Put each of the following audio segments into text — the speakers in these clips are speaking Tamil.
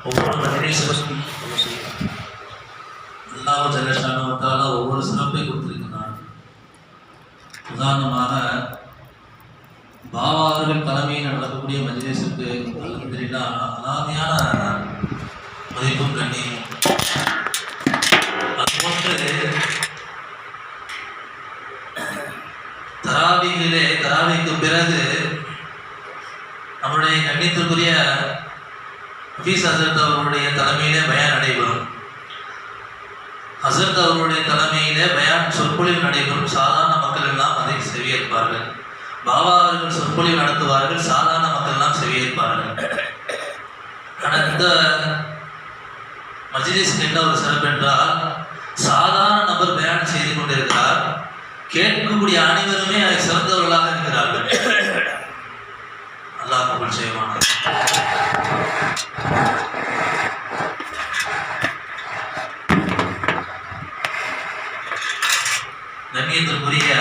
ஒவ்வொரு மனிதேசம் அல்லாஹ் ஜல்லஷானுவத்தால ஒவ்வொரு சிறப்பை கொடுத்திருக்கிறார். உதாரணமாக பாபா அவர்கள் தலைமையில் நடக்கக்கூடிய மஜ்லிஸுக்கு அல்ஹம்துலில்லாஹ் அலாதியான மதிப்பும் கண்ணியும். அதுபோன்று தராவிக்கு பிறகு நம்முடைய கண்ணியத்திற்குரிய ஹஃபீஸ் ஹசரத் அவர்களுடைய தலைமையிலே பயான் நடைபெறும். ஹசரத் அவர்களுடைய தலைமையிலே பயான் சொற்பொழிவு நடைபெறும். சாதாரண மக்கள் எல்லாம் அதை செவியேற்பார்கள். பாபா அவர்கள் சொற்பொழிவு நடத்துவார்கள். சாதாரண மக்கள் எல்லாம் செவியேற்பார்கள். ஆனால் இந்த மஜ்லிஸ்க்கு என்ன ஒரு சிறப்பு என்றால், சாதாரண நபர் பயான் செய்து கொண்டிருக்கிறார். கேட்கக்கூடிய அனைவருமே அதை சிறந்தவர்களாக இருக்கிறார்கள். அல்லாஹ் கபூல் செய்வானாக. கண்ணியத்திற்குரிய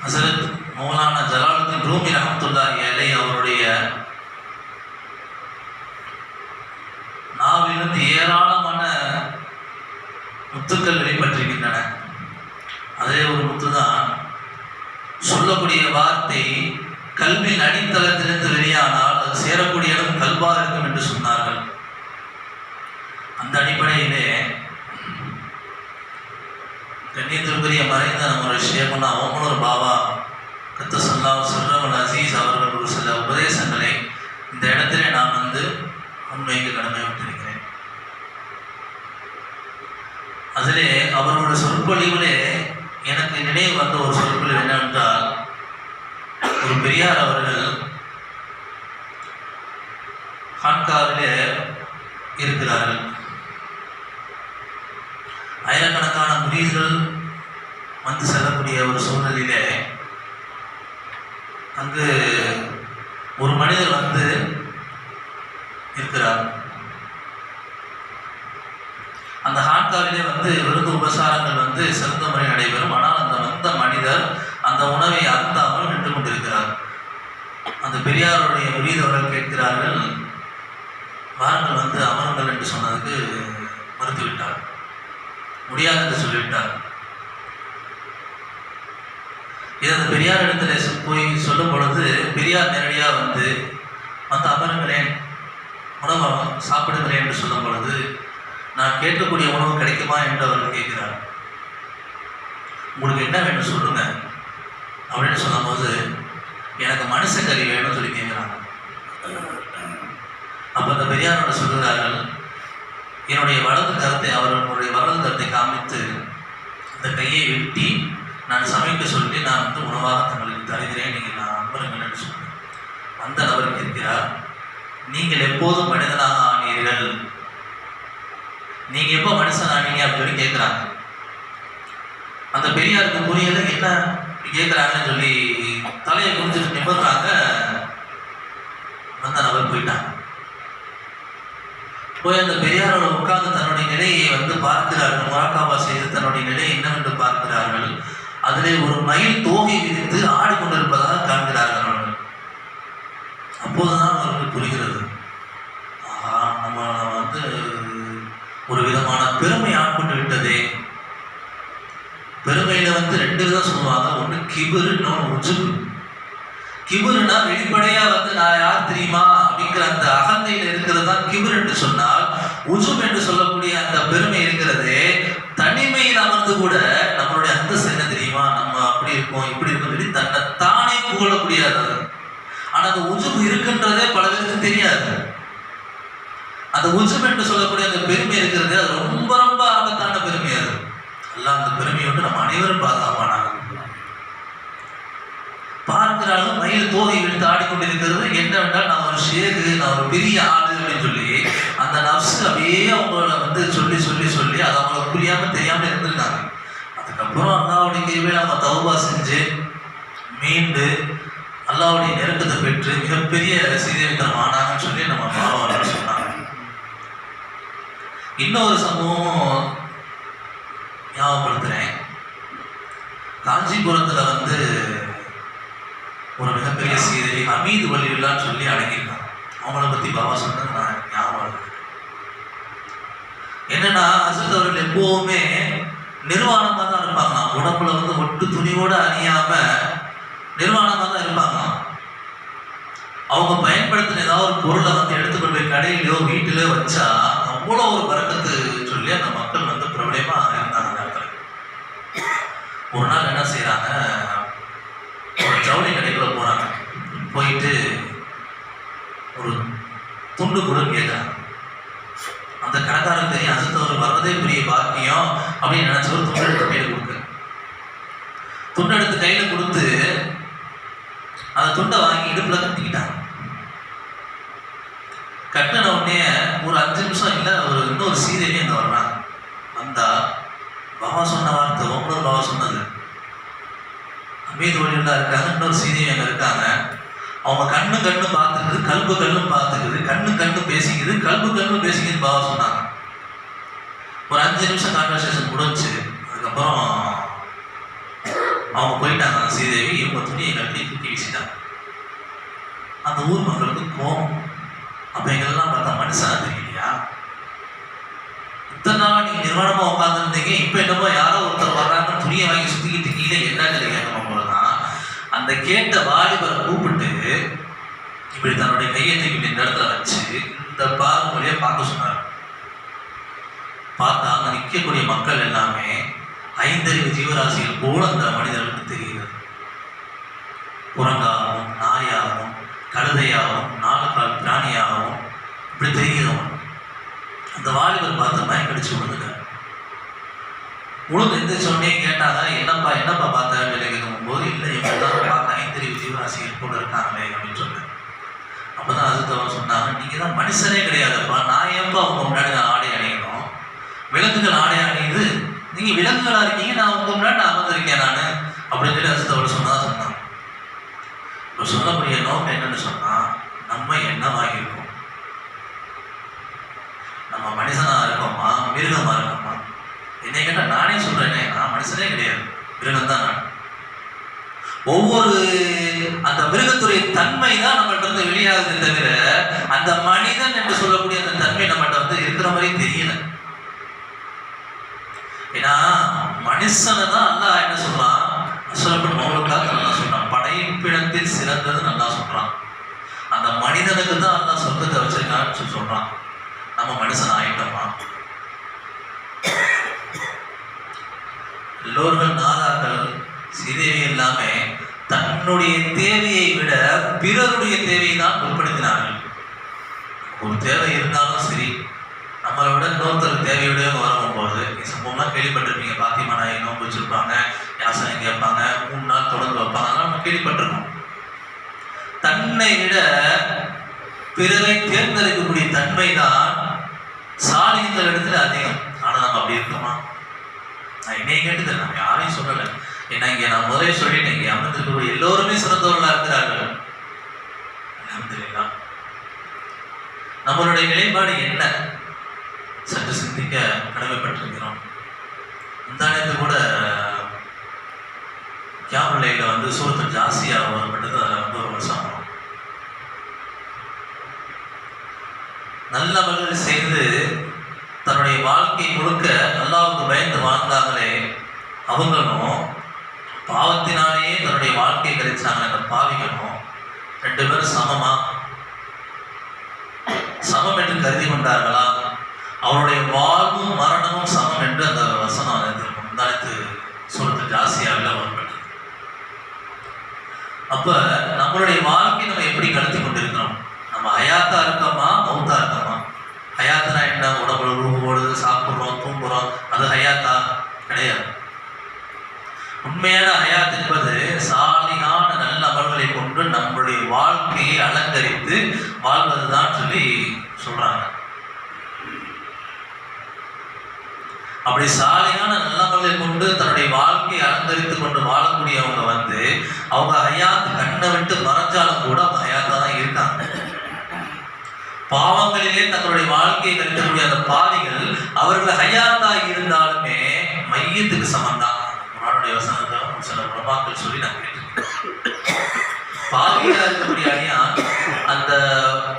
ஹசரத் மௌலானா ஜலாலுத்தீன் ரூமி ரஹ்மத்துல்லாஹி அலைஹி அவருடைய நாவிலிருந்து ஏராளமான முத்துக்கள் வெளிப்பட்டிருக்கின்றன. அதே ஒரு முத்து தான், சொல்லக்கூடிய வார்த்தை கல்வியின் அடித்தளத்திலிருந்து வெளியானால் அது சேரக்கூடிய இடம் கல்வாக இருக்கும் என்று சொன்னார்கள். அந்த அடிப்படையிலே கண்ணியத்திற்குரிய மறைந்த நம்முடைய ஷேகுனா ஓமனூர் பாபா கத்தசல்லாஹு சர்ரவல் அசீஸ் அவர்கள் ஒரு சில உபதேசங்களை இந்த இடத்திலே நான் உண்மைக்கு கடமைப்பட்டிருக்கிறேன். அதிலே அவர்களுடைய சொற்பொழிவிலே எனக்கு நினைவு வந்த ஒரு சொற்பொழிவு என்னவென்றால், ஒரு பெரியார் அவர்கள் ஹான்காவிலே இருக்கிறார்கள். ஆயிரக்கணக்கான முரீதுகள் வந்து செல்லக்கூடிய ஒரு சூழ்நிலையிலே அங்கு ஒரு மனிதர் வந்து இருக்கிறார். அந்த ஹான்காவிலே விருந்து உபசாரங்கள் சிறந்த முறை நடைபெறும். ஆனால் அந்த வந்த மனிதர் அந்த உணவை அருந்தாமல் நின்று கொண்டிருக்கிறார். அந்த பெரியாருடைய முரீதவர்கள் கேட்கிறார்கள், வாருங்கள் அமருங்கள் என்று சொன்னதுக்கு மறுத்துவிட்டார். முடியாது என்று சொல்லிவிட்டார். இது அந்த பெரியார் இடத்துல போய் சொல்லும் பொழுது பெரியார் நேரடியாக வந்து அமருங்களேன், உணவு சாப்பிடுங்களேன் என்று சொல்லும் பொழுது, நான் கேட்கக்கூடிய உணவு கிடைக்குமா என்று அவர்கள் கேட்கிறார். உங்களுக்கு என்ன வேணும் சொல்லுங்க அப்படின்னு சொல்லும்போது, எனக்கு மனுஷ கறி வேணும்னு சொல்லி கேட்குறாங்க. அப்போ அந்த பெரியாரோட சொல்கிறார்கள், என்னுடைய வலது கருத்தை அவர்களுடைய வலது கருத்தை காமித்து அந்த கையை வெட்டி நான் சமைக்க சொல்லி நான் உணவாக தங்களுக்கு தருகிறேன், நீங்கள் நான் அமருங்கள் என்று சொன்னேன். அந்த நபர் கேட்கிறார், நீங்கள் எப்போதும் மனிதனாக ஆனீர்கள், நீங்கள் எப்போ மனுஷன் ஆனீங்க அப்படின்னு கேட்குறாங்க. அந்த பெரியாருக்கு புரியல, என்ன கேட்குறாங்கன்னு சொல்லி தலையை குடிச்சிட்டு நிமிர்றாங்க. அந்த நபர் போயிட்டாங்க. போய் அந்த பெரியாரோட உட்கார்ந்து தன்னுடைய நிலையை பார்க்கிறார்கள். முராக்காபா செய்து தன்னுடைய நிலையை என்னவென்று பார்க்கிறார்கள். அதிலே ஒரு மயில் தோகை விரித்து ஆடிக்கொண்டிருப்பதாக காண்கிறார்கள் அவர்கள். அப்போதுதான் அவருக்கு புரிகிறது, ஆஹா, நம்ம ஒரு விதமான பெருமை ஆட்கொண்டு விட்டதே. பெருமையில ரெண்டு விதம் சொல்லுவாங்க, ஒன்று கிபுரு, இன்னொன்று உஜுபு. கிபுருனா வெளிப்படையா நான் யார் தெரியுமா அப்படிங்கிற அந்த அகந்தையில் இருக்கிறது தான் கிபுர் என்று சொன்னால், உஜுப் என்று சொல்லக்கூடிய அந்த பெருமை இருக்கிறது தனிமையில் அமர்ந்து கூட நம்மளுடைய அந்தஸ்து என்ன தெரியுமா, நம்ம அப்படி இருக்கோம் இப்படி இருக்கோம் சொல்லி தன்னை தானே புகழக்கூடியது. ஆனால் அந்த உஜுப் இருக்கின்றதே பல பேருக்கு தெரியாது. அந்த உஜுப் என்று சொல்லக்கூடிய அந்த பெருமை இருக்கிறது, அது ரொம்ப ரொம்ப ஆபத்தான பெருமை. அது எல்லாம் அந்த பெருமையை நம்ம அனைவரும் பாதுகாப்பானாங்க. பார்க்கிறாலும் மயில் தோகை விழுத்து ஆடிக்கொண்டிருக்கிறது. என்னவென்றால் நான் ஒரு ஷேகு, நான் ஒரு பெரிய ஆளு அப்படின்னு சொல்லி அந்த நப்சு அப்படியே அவங்கள சொல்லி சொல்லி சொல்லி அது அவங்களுக்கு புரியாம தெரியாம இருந்திருக்காங்க. அதுக்கப்புறம் அல்லாவுடைய கிருபையில அவங்க தௌபா செஞ்சு மீண்டு அல்லாவுடைய நெருக்கத்தை பெற்று மிகப்பெரிய சீர்திருத்தம் ஆனாங்கன்னு சொல்லி நம்ம பாபாவர்கள் சொன்னாங்க. இன்னொரு சம்பவம் ஞாபகப்படுத்துகிறேன். காஞ்சிபுரத்தில் வந்து ஒரு மிகப்பெரிய சீதை ஹமீது வலியுல்லான்னு சொல்லி அடங்கியிருக்காங்க. அவங்கள பற்றி பாபா சொன்னது நான் ஞாபகம். என்னன்னா ஹசரத் அவர்கள் எப்போவுமே நிர்வாணமாக தான் இருப்பாங்களாம். உடம்புல வந்து ஒட்டு துணியோடு அணியாம நிர்வாணமாக தான் இருப்பாங்களாம். அவங்க பயன்படுத்தின ஏதாவது ஒரு பொருளை வந்து எடுத்துக்கொண்டு போய் கடையிலையோ வீட்டிலோ வச்சா அவ்வளோ ஒரு பறக்கத்து சொல்லி அந்த மக்கள் வந்து பிரபலமாக இருந்தாங்க. ஒரு நாள் என்ன செய்யறாங்க, ஒரு ஜவுளி கடைக்குள்ள போறாங்க. போயிட்டு ஒரு துண்டு கூட கேட்குறாங்க. அந்த கடைக்காரன் தெரியும் ஹசரத் வர்றதே பெரிய பாக்கியம் அப்படின்னு நினைச்ச ஒரு துண்டு எடுத்து கையில் கொடுக்க, துண்டு எடுத்து கையில் கொடுத்து அந்த துண்டை வாங்கி இடுப்புல கட்டிக்கிட்டாங்க. கட்டின உடனே ஒரு 5 நிமிஷம் இல்லை, இன்னொரு சீதையே அங்கே வர்றாங்க. வந்தா பாபா சொன்ன வார்த்தை ஒவ்வொரு பாபா சொன்னது. அமீது வழியெல்லாம் இருக்காங்க, இன்னொரு சீதையும் அங்கே இருக்காங்க. அவங்க கண்ணு பார்த்துக்குது, கண்ணும் பார்த்துக்குது, கண்ணு பேசிக்குது, கண்ணு பேசிக்குது பாபா சொன்னாங்க. ஒரு 5 நிமிஷம் கான்வர்சேஷன் முடிஞ்சு அதுக்கப்புறம் அவங்க போயிட்டாங்க. சீதேவி இவங்க துணியை கட்டி தூக்கி வீசிட்டாங்க. அந்த ஊர் மக்களுக்கு கோபம். அப்போ எங்கெல்லாம் பார்த்தா மனுஷனா தெரியலையா? இத்தனை நாள் நீங்கள் நிர்வாணமாக உட்காந்துருந்தீங்க, இப்போ என்னமோ யாரோ ஒருத்தர் வர்றாங்க துணியை வாங்கி சுற்றிக்கிட்டு கீழே என்னன்னு கேட்கணும் போலதான். அந்த கேட்ட வாலிபரை கூப்பிட்டு இப்படி தன்னுடைய கையை தூக்கி இந்த இடத்துல வச்சு இந்த பாரு வழியாக பார்க்க சொன்னார். பார்த்தா அங்கே நிற்கக்கூடிய மக்கள் எல்லாமே 5 அறிவு ஜீவராசிகள் போல அந்த மனிதர்களுக்கு தெரிகிறது. குரங்காகவும் நாயாகவும் கழுதையாகவும் 4 கால் பிராணியாகவும் இப்படி தெரிகிறவன். அந்த வாலிபர் பார்த்து மயக்கடிச்சு விழுந்துட்டார். உழுந்து எந்திரிச்சோடனே கேட்டாங்க, என்னப்பா பார்த்தான்னு கேட்கும் போது, இல்லை இவங்கெல்லாம் பார்க்க 5 அறிவு ஜீவராசிகள் கூட இருக்காங்களே அப்படின்னு சொன்னேன். அப்போதான் அதுக்கு சொன்னாங்க, நீங்கள் தான் மனுஷனே கிடையாதுப்பா, நான் ஏன்ப்பா அவங்க முன்னாடி நான் ஆடை அணியணும்? விலங்குகள் ஆடை அணியுது, நீங்கள் விலங்குகளாக இருக்கீங்க, நான் உங்க முன்னாடி நான் அமர்ந்திருக்கேன் நான் அப்படின்னு சொல்லி அசுத்தவள் சொன்னதான் சொன்னாங்க. இப்போ சொல்லக்கூடிய நோக்கம் என்னன்னு சொன்னால், நம்ம என்ன வாங்கியிருக்கோம்? நம்ம மனுஷனாக இருக்கோமா மிருகமாக இருக்கோமா? என்னை கேட்டால் நானே சொல்கிறேனே, நான் மனுஷனே கிடையாது, மிருகம் தான் நான். ஒவ்வொரு அந்த மிருகத்துடைய தன்மை தான் நம்மள்ட்ட இருந்து வெளியாகுது தவிர அந்த மனிதன் என்று சொல்லக்கூடிய அந்த தன்மை நம்மகிட்ட வந்து இருக்கிற மாதிரி தெரியல. ஏன்னா மனுஷனை தான் அல்லாஹ் என்ன சொல்றான், சொல்லப்படும் மௌலுக்காக நல்லா சொல்றான், படைப்பிடத்தில் சிறந்தது நல்லா சொல்றான். அந்த மனிதனுக்கு தான் அல்லாஹ் சொர்க்கத்தை வச்சிருக்கான்னு சொல்றான். நம்ம மனுஷன் ஆயிட்டோமா? எல்லோர்கள் நாதாக்கள் சீதேவி எல்லாமே தன்னுடைய தேவையை விட பிறருடைய தேவையை தான் உட்படுத்தினார்கள். ஒரு தேவை இருந்தாலும் சரி, நம்மளை விட இன்னொருத்தர் தேவையோட வரும்போது சம்பவம்லாம் கேள்விப்பட்டிருப்பீங்க. பாத்திமா நாயை நோன்பு வச்சிருப்பாங்க, யாசனை கேட்பாங்க, 3 நாள் தொடர்ந்து வைப்பாங்க, அதெல்லாம் நம்ம கேள்விப்பட்டிருக்கோம். தன்னை விட பிறரை தேர்ந்தெடுக்கக்கூடிய தன்மை தான் சாலிகள் இடத்துல அதிகம். ஆனால் நம்ம அப்படி இருக்கோமா? நான் என்னைய கேட்டது, நம்ம யாரையும் சொல்லலை. ஏன்னா இங்கே நான் முதலே சொல்லிட்டேன், இங்கே அமர்ந்திருக்கக்கூடிய எல்லோருமே சிறந்தவர்களாக இருக்கிறார்கள். அல்ஹம்துலில்லாஹ். நம்மளுடைய நிலைப்பாடு என்ன சற்று சிந்திக்க கடமைப்பட்டிருக்கிறோம். முந்தானத்து கூட கியாமுல்லைல வந்து சூரத்துல் ஜாசியா வரப்பட்டது. அதில் வந்து ஒரு வருஷம் நல்ல மனிதர்கள் செய்து தன்னுடைய வாழ்க்கை முழுக்க அல்லாஹ்வுக்கு பயந்து வாழ்ந்தாங்களே, அவங்களும் பாவத்தினாலேயே தன்னுடைய வாழ்க்கையை கழிச்சாங்க அந்த பாவிகளும் 2 பேரும் சமம் என்று கருதி கொண்டார்களா? அவருடைய வாழ்வும் மரணமும் சமம் என்று அந்த வசனம் முந்தானத்து சூரத்துல் ஜாசியாவில் வரப்பட்டது. அப்ப நம்மளுடைய வாழ்க்கை நம்ம எப்படி கடத்தி கொண்டிருக்கிறோம்? நம்ம ஹயாத்தா இருக்கோமா மௌத்தா இருக்கோமா? ஹயாத்தனா என்ன? உடம்புல ரூபு ஓடுது, சாப்பிட்றோம், தூங்குறோம், அது ஹயாத்தா கிடையாது. உண்மையான ஹயாத் என்பது சாலிகான நல்ல அமல்களை கொண்டு நம்மளுடைய வாழ்க்கையை அலங்கரித்து வாழ்வதுதான் சொல்லி சொல்றாங்க. அப்படி சாலையான நல்லவர்களை கொண்டு தன்னுடைய வாழ்க்கையை அலங்கரித்து கொண்டு வாழக்கூடியவங்க வந்து அவங்க ஹயாத் கண்ணை விட்டு மறைஞ்சாலும் கூட அவங்க ஹயாத்தா தான் இருக்காங்க. பாவங்களிலே தங்களுடைய வாழ்க்கையை கழிக்கக்கூடிய அந்த பாவிகள் அவர்கள் ஹயாத்தாக இருந்தாலுமே மையத்துக்கு சமந்தான். குர்ஆனுடைய வசனத்தை சில உலமாக்கள் சொல்லி நான் கேட்டிருக்கேன். பாவியாக இருக்கக்கூடிய அடியான் அந்த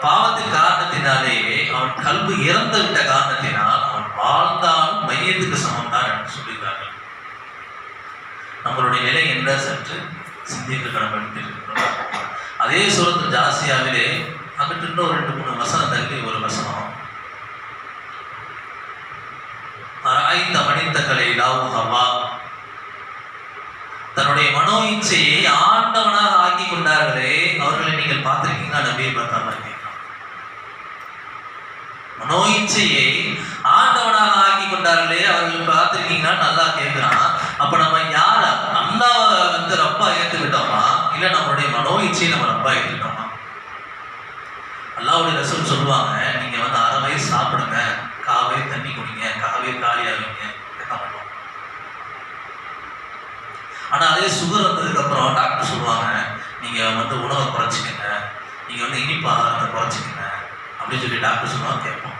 பாவத்தின் காரணத்தினாலே அவன் கல்வி இறந்து விட்ட காரணத்தினால் அவன் வாழ்ந்தாலும் மையத்துக்கு சமம் தான் என்று சொல்லியிருக்கார்கள். நம்மளுடைய நிலை என்ன சற்று சிந்திக்க கடமைப்பட்டிருக்கிறோம். அதே சூரத்து ஜாசியாவிலே அங்கிட்டு இன்னும் 2-3 வசனம் தள்ளி ஒரு வசனம், அராய்ந்த மனிதக்களை லாவு ஹவா, தன்னுடைய மனோ இச்சையை ஆண்டவனாக ஆக்கி கொண்டார்களே அவர்களை நீங்கள் பார்த்திருக்கீங்களா? நபியை பார்த்தாம கேட்கலாம். மனோ இச்சையை ஆண்டவனாக ஆக்கி கொண்டார்களே அவர்கள் பார்த்திருக்கீங்களா? நல்லா கேட்கிறான். அப்ப நம்ம யார அல்லாஹ்வை வந்து ரப்பா ஏற்றுக்கிட்டோமா, இல்ல நம்மளுடைய மனோ இச்சையை நம்ம ரப்பா ஏற்றுக்கிட்டோமா? அல்லாஹ்வுடைய ரசூல் சொல்லுவாங்க, நீங்க வந்து 1/2 வயசு சாப்பிடுங்க, காவே தண்ணி குடிங்க, காவே காலியாகுங்க, கேட்க மாட்டோம். ஆனா அதே சுகர் வந்ததுக்கு அப்புறம் டாக்டர் சொல்லுவாங்க, நீங்க வந்து உணவை குறைச்சிக்கங்க, நீங்க வந்து இனிப்பு ஆகாரத்தை குறைச்சிக்கங்க அப்படின்னு சொல்லி டாக்டர் சொல்லுவாங்க. கேட்போம்,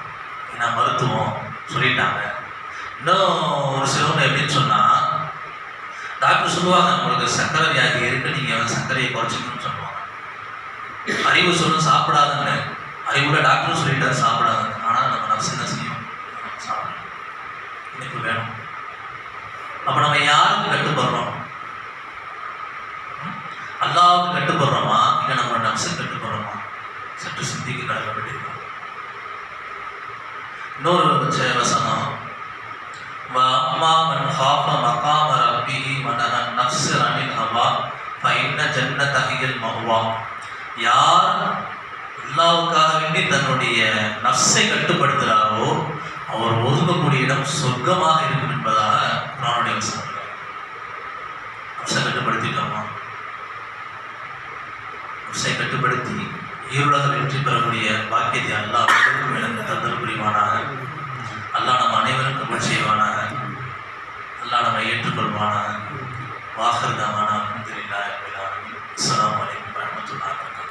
ஏன்னா மருத்துவம் சொல்லிட்டாங்க. இன்னும் ஒரு சிலவங்க எப்படின்னு சொன்னா, டாக்டர் சொல்லுவாங்க உங்களுக்கு சர்க்கரை வியாதி இருக்கு, நீங்க வந்து சர்க்கரையை குறைச்சிக்கணும்னு சொல்லுவாங்க. அறிவு சொல்லும் சாப்பிடாதுன்னு, அறிவுள்ள டாக்டரும் சொல்லிட்டாரு சாப்பிடாதுன்னு. ஆனால் நம்ம நர்ஸ் என்ன செய்யும்? சாப்பிடணும், இனிப்பு வேணும். அப்போ நம்ம யாருக்கு கட்டுப்படுறோம்? அல்லாஹ்வுக்கு கட்டுப்படுறோமா, இல்லை நம்ம நர்ஸுக்கு கட்டுப்படுறோமா? சற்று சிந்திக்க கடமைப்பட்டிருக்கோம். இன்னொரு வசனம், வஅம்மா மன் காஃப மகாம ரப்பிஹி வநஹா நஃப்ஸ அனில் ஹவா ஃபஇன்ன ஜன்னத ஹியல் மஅவா. யார் அல்லாஹ்வுக்காக வேண்டி தன்னுடைய நஃப்ஸை கட்டுப்படுத்துகிறாரோ அவர் ஒதுங்கக்கூடிய இடம் சொர்க்கமாக இருக்கும் என்பதாக குர்ஆனுடைய வசனம். நஃப்ஸை கட்டுப்படுத்திட்டோமா? நஃப்ஸை கட்டுப்படுத்தி ஈருலக வெற்றி பெறக்கூடிய பாக்கியத்தை அல்லாஹ் அவர்களுக்கும் எனக்கு தந்தல் புரிவானாக. அல்லாஹ் நம்ம அனைவருக்கும் கபூல் செய்வானாக. அல்லாஹ் நம்ம ஏற்றுக்கொள்வானாக. வாஹிர் தஅவானா அல்ஹம்துலில்லாஹி ரப்பில் ஆலமீன். அஸ்ஸலாமு அலைக்கும் வரஹ்மத்துல்லாஹி வபரகாத்துஹு.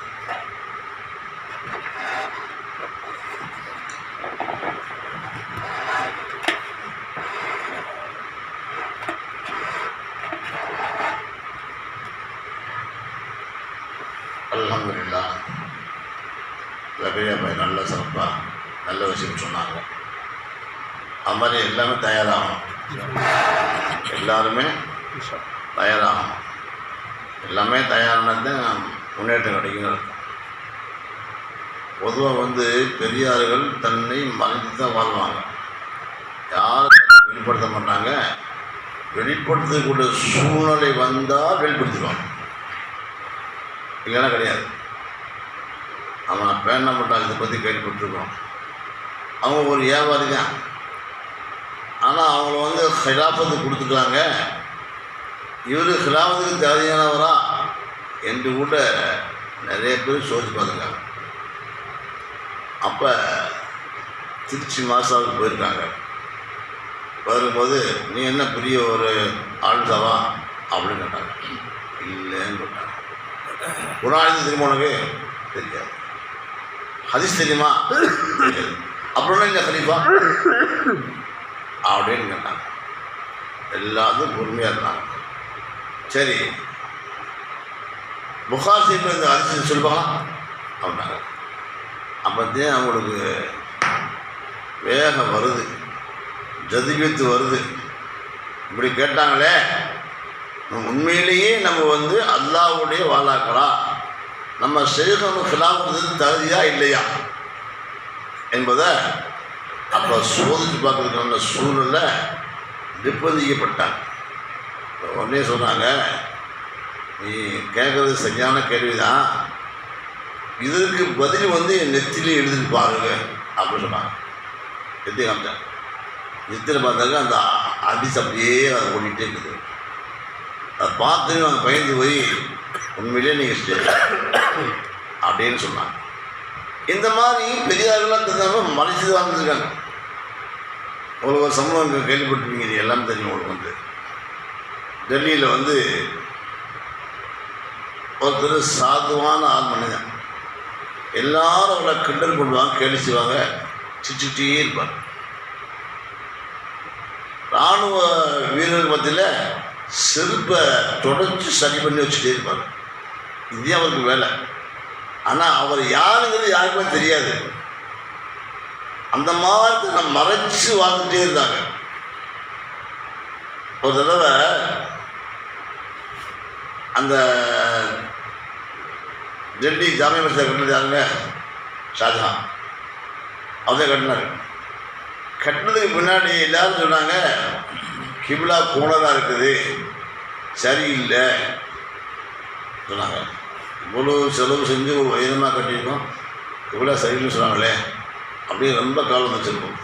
அல்ஹம்துலில்லாஹ். ஜக்கரியா பாய் நல்ல சிறப்பாக நல்ல விஷயம் சொன்னாங்க. அது மாதிரி எல்லாமே தயாராகணும், எல்லாருமே தயாராகணும். எல்லாமே தயாரானது முன்னேற்றம் கிடைக்கும். பொதுவாக வந்து பெரியார்கள் தன்னை மறைந்து தான் வாழ்வாங்க. யாரும் வெளிப்படுத்த மாட்டாங்க. வெளிப்படுத்தக்கூடிய சூழ்நிலை வந்தால் வெளிப்படுத்திடுவாங்க, இல்லைன்னா கிடையாது. அவன் பேன மாட்டாங்க. இதை பற்றி கேள்விப்பட்டிருக்கோம். அவங்க ஒரு வியாபாரி தான். ஆனால் அவங்கள வந்து ஹிலாஃபத்து கொடுத்துட்டாங்க. இவர் ஹிலாஃபத்துக்கு தகுதியானவரா என்று கூட நிறைய பேர் சோதிச்சு பார்த்துருக்காங்க. அப்போ திருச்சி மாசாவுக்கு போயிருக்காங்க. வரும்போது நீ என்ன பெரிய ஒரு ஆள்சாவா அப்படின்னு கேட்டாங்க. இல்லைன்னு கேட்டாங்க. குர்ஆன் தெரியுமா உனக்கு? தெரியாது. ஹதீஸ் தெரியுமா? தெரியாது. அப்புறம் இந்த கலீஃபா அப்படின்னு கேட்டாங்க. எல்லாத்துக்கும் பொறுமையாக இருந்தாங்க. சரி, புகார் சீப்பில் இந்த ஹதீஸ் சொல்லுவாங்களா அப்படின்னாங்க. அப்போதான் அவங்களுக்கு வேகம் வருது, ஜதிவித்து வருது. இப்படி கேட்டாங்களே, உண்மையிலேயே நம்ம வந்து அல்லாஹ்வுடைய வாழாக்களா, நம்ம ஷேഖனுக்கு ஹிலாஃபத்துக்கு தகுதியா இல்லையா என்பதை அப்போ சோதிச்சு பார்க்கறதுக்கான சூழலை நிர்பந்திக்கப்பட்டாங்க. உடனே சொன்னாங்க, நீ கேட்குறது சரியான கேள்வி தான், இதற்கு பதில் வந்து என் நெத்திலே எழுதிட்டு பாருங்க அப்படின்னு சொன்னாங்க. நெத்தி காமிச்சாங்க. நெத்தியில் பார்த்தாங்க அந்த ஹதீஸ் அப்படியே அதை ஓடிட்டே இருக்குது. அதை பார்த்து அவங்க பயந்து போய் உண்மையிலே நீங்கள் அப்படின்னு சொன்னாங்க. இந்த மாதிரி பெரியார்கள்லாம் தெரியாமல் மறைச்சி தான் வந்துருக்காங்க. உங்களுக்கு ஒரு சம்பவம் கேள்விப்பட்டிருப்பீங்க, இது எல்லாம் தெரியும் உங்களுக்கு. வந்து டெல்லியில் வந்து ஒருத்தர் சாதுவான ஆள் மனிதன், எல்லாரும் அவளை கிண்டல் பண்ணுவாங்க, கேலி செய்வாங்க, சிரிச்சுக்கிட்டே இருப்பாங்க. இராணுவ வீரர்கள் மத்தியில் செருப்பை தொடர்ச்சி சரி பண்ணி வச்சுட்டே இருப்பாங்க. இதே அவருக்கு வேலை. ஆனால் அவர் யாருங்கிறது யாருக்குமே தெரியாது. அந்த மாதிரி நம்ம மறைச்சு வாழ்ந்துகிட்டே இருந்தாங்க. ஒரு தடவை அந்த டெல்லி ஜாமியா மஸ்ஜித் கட்டினது யாருங்க? ஷாஜஹான். அவரே கட்டினார். கட்டினதுக்கு பின்னாடி எல்லாரும் சொன்னாங்க, கிபிலா கோணலாக இருக்குது, சரியில்லை சொன்னாங்க. இவ்வளோ செலவு செஞ்சு ஒரு உயரமாக கட்டியிருக்கோம், கிபிலா சரியில்லைன்னு சொன்னாங்களே அப்படின்னு ரொம்ப காலம் வச்சுருக்கோம்.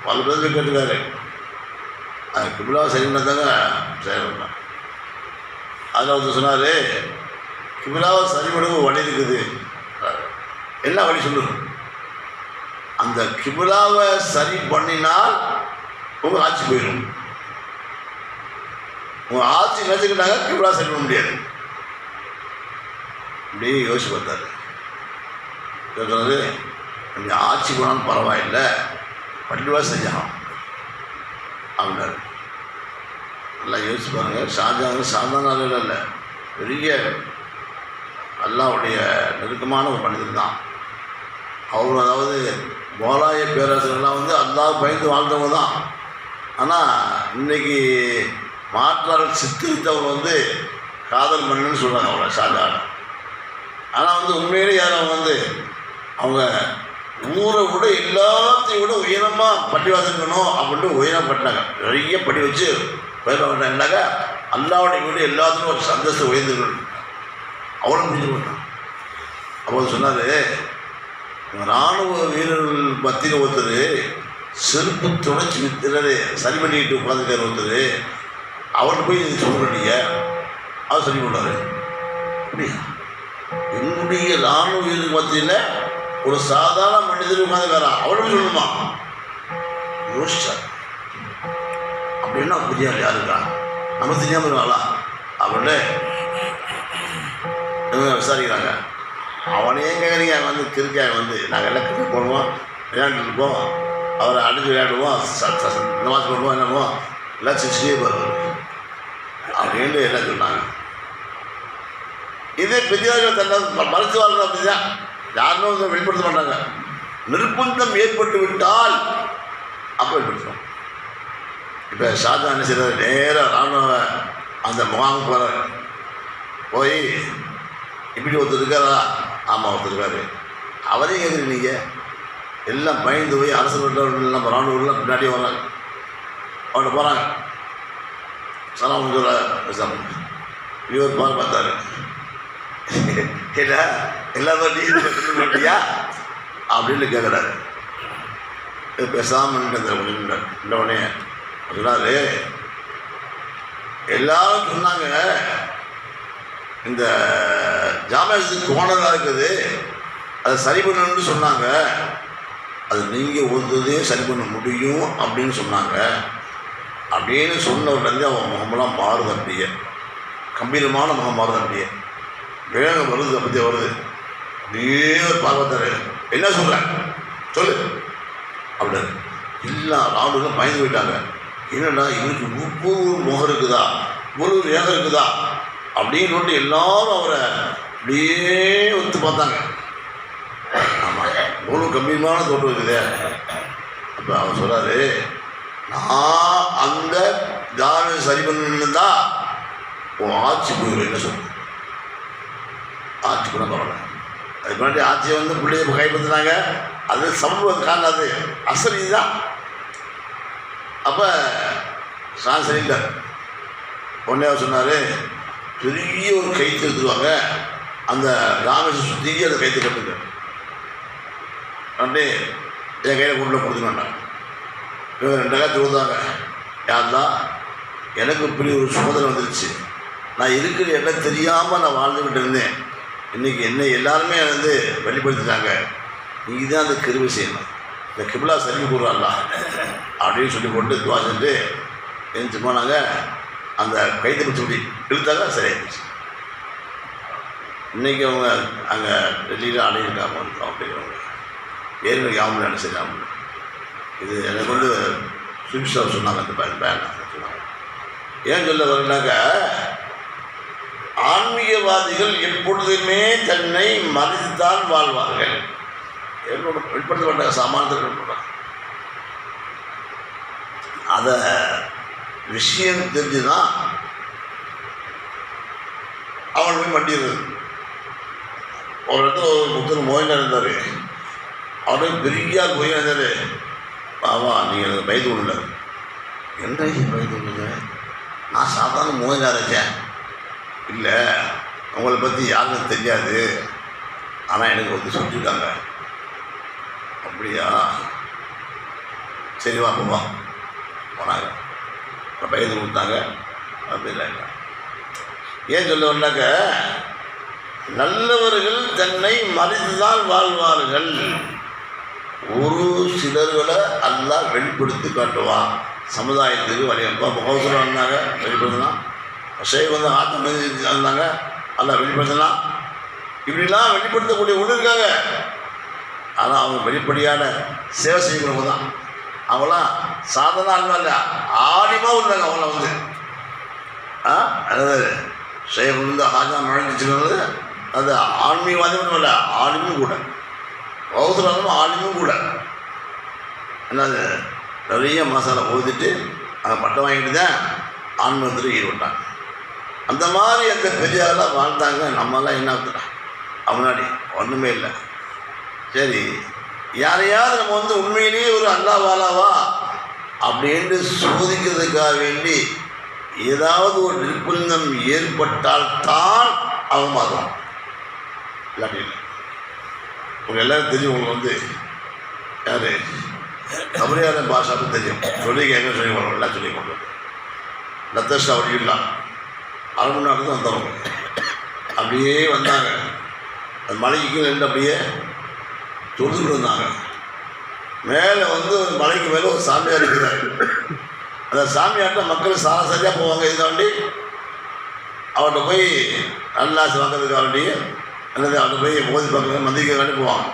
பல பேருக்கு கேட்டுக்காரு. அது கிபிலா சரியில்லை தாங்க சரி பண்ணான். அதில் ஒருத்தர் சொன்னார், கிபிலாவை சரி பண்ண வழி இருக்குது. என்ன வழி சொல்லுங்க? அந்த கிபிலாவை சரி பண்ணினால் உங்கள் ஆட்சி போயிடும். உங்கள் ஆட்சி நினைச்சுக்கிட்டாங்க, கிபிலா சரி பண்ண முடியாது. அப்படியே யோசிச்சு பார்த்தாரு. சொன்னது, அப்படி ஆட்சி போனாலும் பரவாயில்லை, பள்ளிவா செஞ்சாகும் அப்படின்னாரு. நல்லா யோசிச்சு பாருங்கள். ஷாஜஹான் சாதாரண ஆளுகள் இல்லை, பெரிய அல்லாவுடைய நெருக்கமான ஒரு மனிதன் தான் அவர். அதாவது மோலாய பேரரசர்கள்லாம் அல்லாஹ் பயந்து வாழ்ந்தவங்க தான். ஆனால் இன்றைக்கி மாற்றாளர் சித்தரித்தவங்க காதல் மன்னன்னு சொல்கிறாங்க அவங்கள, ஷாஜஹான். ஆனால் உண்மையிலே யார் அவங்க ஊரை விட எல்லாத்தையும் விட உயரமாக பட்டி வாசிக்கணும் அப்படின்ட்டு உயரப்பட்டாங்க. நிறைய படி வச்சு பயிர்வாங்க. அல்லாவுடைய விட எல்லாத்துக்கும் ஒரு சந்தோஷத்தை உயர்ந்துக்கணும் அவ்வளோ முடிஞ்சு போட்டான். அப்போ சொன்னார், இராணுவ வீரர்கள் மத்தியில் ஒருத்தர் செருப்பு துணைச்சி வித்துறது சரி பண்ணிக்கிட்டு உட்காந்துக்கார் ஒருத்தர், அவர்கிட்ட போய் நீங்கள் சொல்கிறீங்க, அவர் சரி பண்ணார். அப்படியா? என்னுடைய இராணுவ வீரர்கள் மத்தியில் ஒரு சாதாரண மனிதர் உட்காந்துக்காரா, அவர்கிட்ட சொல்லணுமா? யோசிச்சார். அப்படின்னா புரியாது யாருக்கா, நம்ம தெரியாமல் இருக்காங்களா அவன்கிட்ட விசாரிக்கிறாங்க. அவனையே கேட்குறீங்க, கிருக்காய் நாங்கள் எல்லாம் கிரிக்கெட் போடுவோம், விளையாண்டு இருப்போம், அவரை அடிச்சு விளையாடுவோம், நமாஸ் பண்ணுவோம், என்னமோ எல்லாம் சிரிச்சுட்டே போடுவார் அப்படின்னு எல்லாம் சொன்னாங்க. இதே பெரியார்கள் தன்னை மறைச்சு வாழ்றது அப்படிதான், யாருமே வெளிப்படுத்த மாட்டாங்க. நிர்பந்தம் ஏற்பட்டு விட்டால் அப்போ வெளிப்படுத்துவோம். இப்போ ஷாஜஹான் செய்கிறார், நேராக இராணுவ அந்த முகாமுக்கு போகிறார். போய் இப்படி ஒருத்தர் இருக்காரா? ஆமாம் ஒருத்தர் இருக்காரு. அவரையும் கேட்குறீங்க நீங்கள்? எல்லாம் பயந்து போய் அரசு எல்லாம் இராணுவெல்லாம் பின்னாடியே வராங்க. அவன்கிட்ட போகிறாங்க. சலாம் சொல்ல இவர் பார்த்தாரு. கேட்டா எல்லாரும் மாட்டியா அப்படின்னு கேட்குறாரு. பேசாமல் இந்த உடனே சொன்னார், எல்லாரும் சொன்னாங்க இந்த ஜாமியாத்துக்கு கோணலாக இருக்குது, அதை சரி பண்ணணும்னு சொன்னாங்க. அது நீங்கள் ஒருத்தரையும் சரி பண்ண முடியும் அப்படின்னு சொன்னாங்க. அப்படின்னு சொன்ன உடனே அவன் முகமெல்லாம் மாறுது, அப்படியே கம்பீரமான முகம் மாறுது, அப்படியே வேகம் வருது, அப்படியே வருது. அப்படியே ஒரு பார்வத்தாரு, என்ன சொல்கிறேன் சொல்லு அப்படின்னு. எல்லா ராணுவம் பயந்து போயிட்டாங்க. என்னடா இவருக்கு இவ்வளோ முகம் இருக்குதா, இவ்வளோ வேகம் இருக்குதா அப்படின்னு எல்லாரும் அவரை அப்படியே ஒத்து பார்த்தாங்க. ஆமாம், இவ்வளோ கம்பீரமான தோட்டம் இருக்குது. அப்போ அவர் சொல்கிறாரு, நான் அந்த ஜாமி சரி பண்ணா உன் ஆட்சி போயிடும். என்ன சொல்ற? ஆட்சி பண்ண பரவாயில்ல. அதுக்கு முன்னாடி ஆட்சியை பிள்ளைய கைப்பற்றினாங்க. அது சமூகம் காணாது, அசல் இதுதான். அப்போ நான் சரியில்லை. உடனே அவர் சொன்னார், பெரிய ஒரு கைத்து எடுத்துருவாங்க, அந்த ராமேஸ்வரம் சுற்றி அந்த கைத்து கட்டுங்க அப்படியே என் கையில் கொண்டு கொடுத்துக்க வேண்டாம். இவங்க 2 காலத்து கொடுத்தாங்க. யாருதான் எனக்கு இப்படி ஒரு சோதனை வந்துருச்சு, நான் இருக்கிற இடம் தெரியாமல் நான் வாழ்ந்துக்கிட்டு இருந்தேன், இன்றைக்கி என்ன எல்லாருமே வெளிப்படுத்திட்டாங்க, நீங்கள் தான் அந்த கிருபை செய்யணும், இந்த கிபிலா சரி கூறாங்களா அப்படின்னு சொல்லி போட்டு துவா செஞ்சு எழுந்து போனாங்க. அந்த கைத்தை பிடிச்சி இழுத்தாங்க, சரியாயிடுச்சு. இன்றைக்கி அவங்க அங்கே டெல்லியில் ஆடியிருக்காங்க அப்படிங்கிறவங்க ஏற்கனவே யாமல் என்ன செய்யாமல் இது எனக்கு வந்து சுவிட்சாக சொன்னாங்க இந்த பேன் சொன்னாங்க. ஏன் சொல்ல வரலாக்க ஆன்மீகவாதிகள் எப்பொழுதுமே தன்னை மதித்துத்தான் வாழ்வார்கள். என்னோட வெளிப்படுத்தப்பட்ட சாமானியத்தில் அதை விஷயம் தெரிஞ்சுதான் அவன் போய் மண்டிடுறது. ஒரு இடத்துல ஒரு புத்தர் மோயினா இருந்தார். அவரே பெரிய போய் இருந்தார். பாவா நீங்கள் எனக்கு பயந்து விடல. என்ன பயந்து விடுங்க? நான் சாதாரண மோயினா இருக்கேன். இல்லை உங்களை பற்றி யாருக்கும் தெரியாது, ஆனால் எனக்கு வந்து சொல்லியிருக்காங்க. அப்படியா, சரி வா போவா போனாங்க. பயந்து கொடுத்தாங்க. அப்படிலாம் இல்லை. ஏன் சொல்ல வரலாக்க நல்லவர்கள் தன்னை மறைத்துதான் வாழ்வார்கள். ஒரு சிலர்களை அல்லாஹ் வெளிப்படுத்தி காட்டுவான் சமுதாயத்துக்கு வழியப்பா. முகவசரம் வந்தாங்க வெளிப்படுத்தினா, ஷேக் வந்து ஆத்தம் இருந்தாங்க அல்லாஹ் வெளிப்படுத்தினா. இப்படிலாம் வெளிப்படுத்தக்கூடிய ஒன்று இருக்காங்க. ஆனால் அவங்க வெளிப்படையான சேவை செய்யக்கூடியவங்க தான். அவங்களாம் சாதாரண ஆளுமா இல்லை, ஆடிமாக இருந்தாங்க. அவங்கள வந்து அதாவது ஷேக் வந்து ஹாஜா நுழைஞ்சிச்சுக்கிறது அது ஆன்மீகவாதி மட்டும் இல்லை, ஆளுமும் கூட. அவசரம் ஆளுமும் கூட. என்னது நிறைய மசாலா ஊதிட்டு அந்த பட்டம் வாங்கிட்டு தான் ஆன்மீகத்தில் ஈடுபட்டாங்க. அந்த மாதிரி அந்த பெரியாரெலாம் வாழ்ந்தாங்க. நம்மளாம் என்ன ஆகுதுடா முன்னாடி ஒன்றுமே இல்லை. சரி, யாரையாவது நம்ம வந்து உண்மையிலேயே ஒரு அல்லாஹ்வாலாவா அப்படின்னு சோதிக்கிறதுக்காக வேண்டி ஏதாவது ஒரு நிர்பந்தம் ஏற்பட்டால் தான் அவன் மாறுவான். இல்லாட்டி இல்லை. உங்களுக்கு எல்லோரும் தெரியும். உங்களுக்கு வந்து யார் கபரியான பாஷாவுக்கு தெரியும். சொல்லி கேட்க சொல்லி கொண்டு எல்லாம் சொல்லி கொண்டு லத்தஷா அப்படி இல்லை. அரபுநாட்டுக்கு வந்தவங்க அப்படியே வந்தாங்க. அந்த மலைக்கு ரெண்டு அப்படியே தொழுதுட்டு இருந்தாங்க. மேலே வந்து ஒரு மலைக்கு மேலே ஒரு சாமியார் இருக்கிறார். அந்த சாமியார்ட்ட மக்கள் சராசரியாக போவாங்க. இதுக்காண்டி அவர்கிட்ட போய் நல்லாசு வாங்கிறதுக்காக வேண்டி அல்லது அவர்கிட்ட போய் போதி பார்க்க மந்திரிக்காண்டி போவாங்க.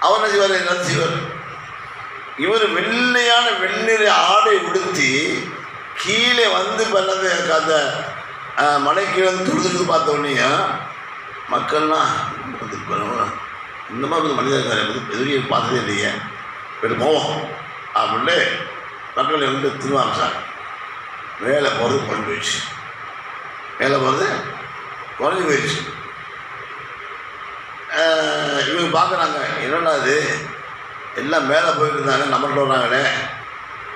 அவர் என்ன செய்வார்? என்ன செய்வார்? இவர் வெள்ளையான வெண்ணிற ஆடை உடுத்தி கீழே வந்து பண்ணது அந்த மலைக்கு வந்து தொழுதுட்டு பார்த்த உடனே மக்கள்லாம் இந்த மாதிரி வந்து மனிதர்கள் எதிரியை பார்த்ததே இல்லையே, போய்ட்டு போவோம் அப்படின்னு மக்களை வந்து திரும்ப ஆரம்பிச்சாங்க. மேலே போகிறது குறைஞ்சி போயிடுச்சு. மேலே போகிறது குறைஞ்சி போயிடுச்சு. இவங்க பார்க்குறாங்க, என்னென்னா அது எல்லாம் மேலே போயிட்டு இருந்தாங்க, நம்மள்கிட்ட வர்றாங்களே,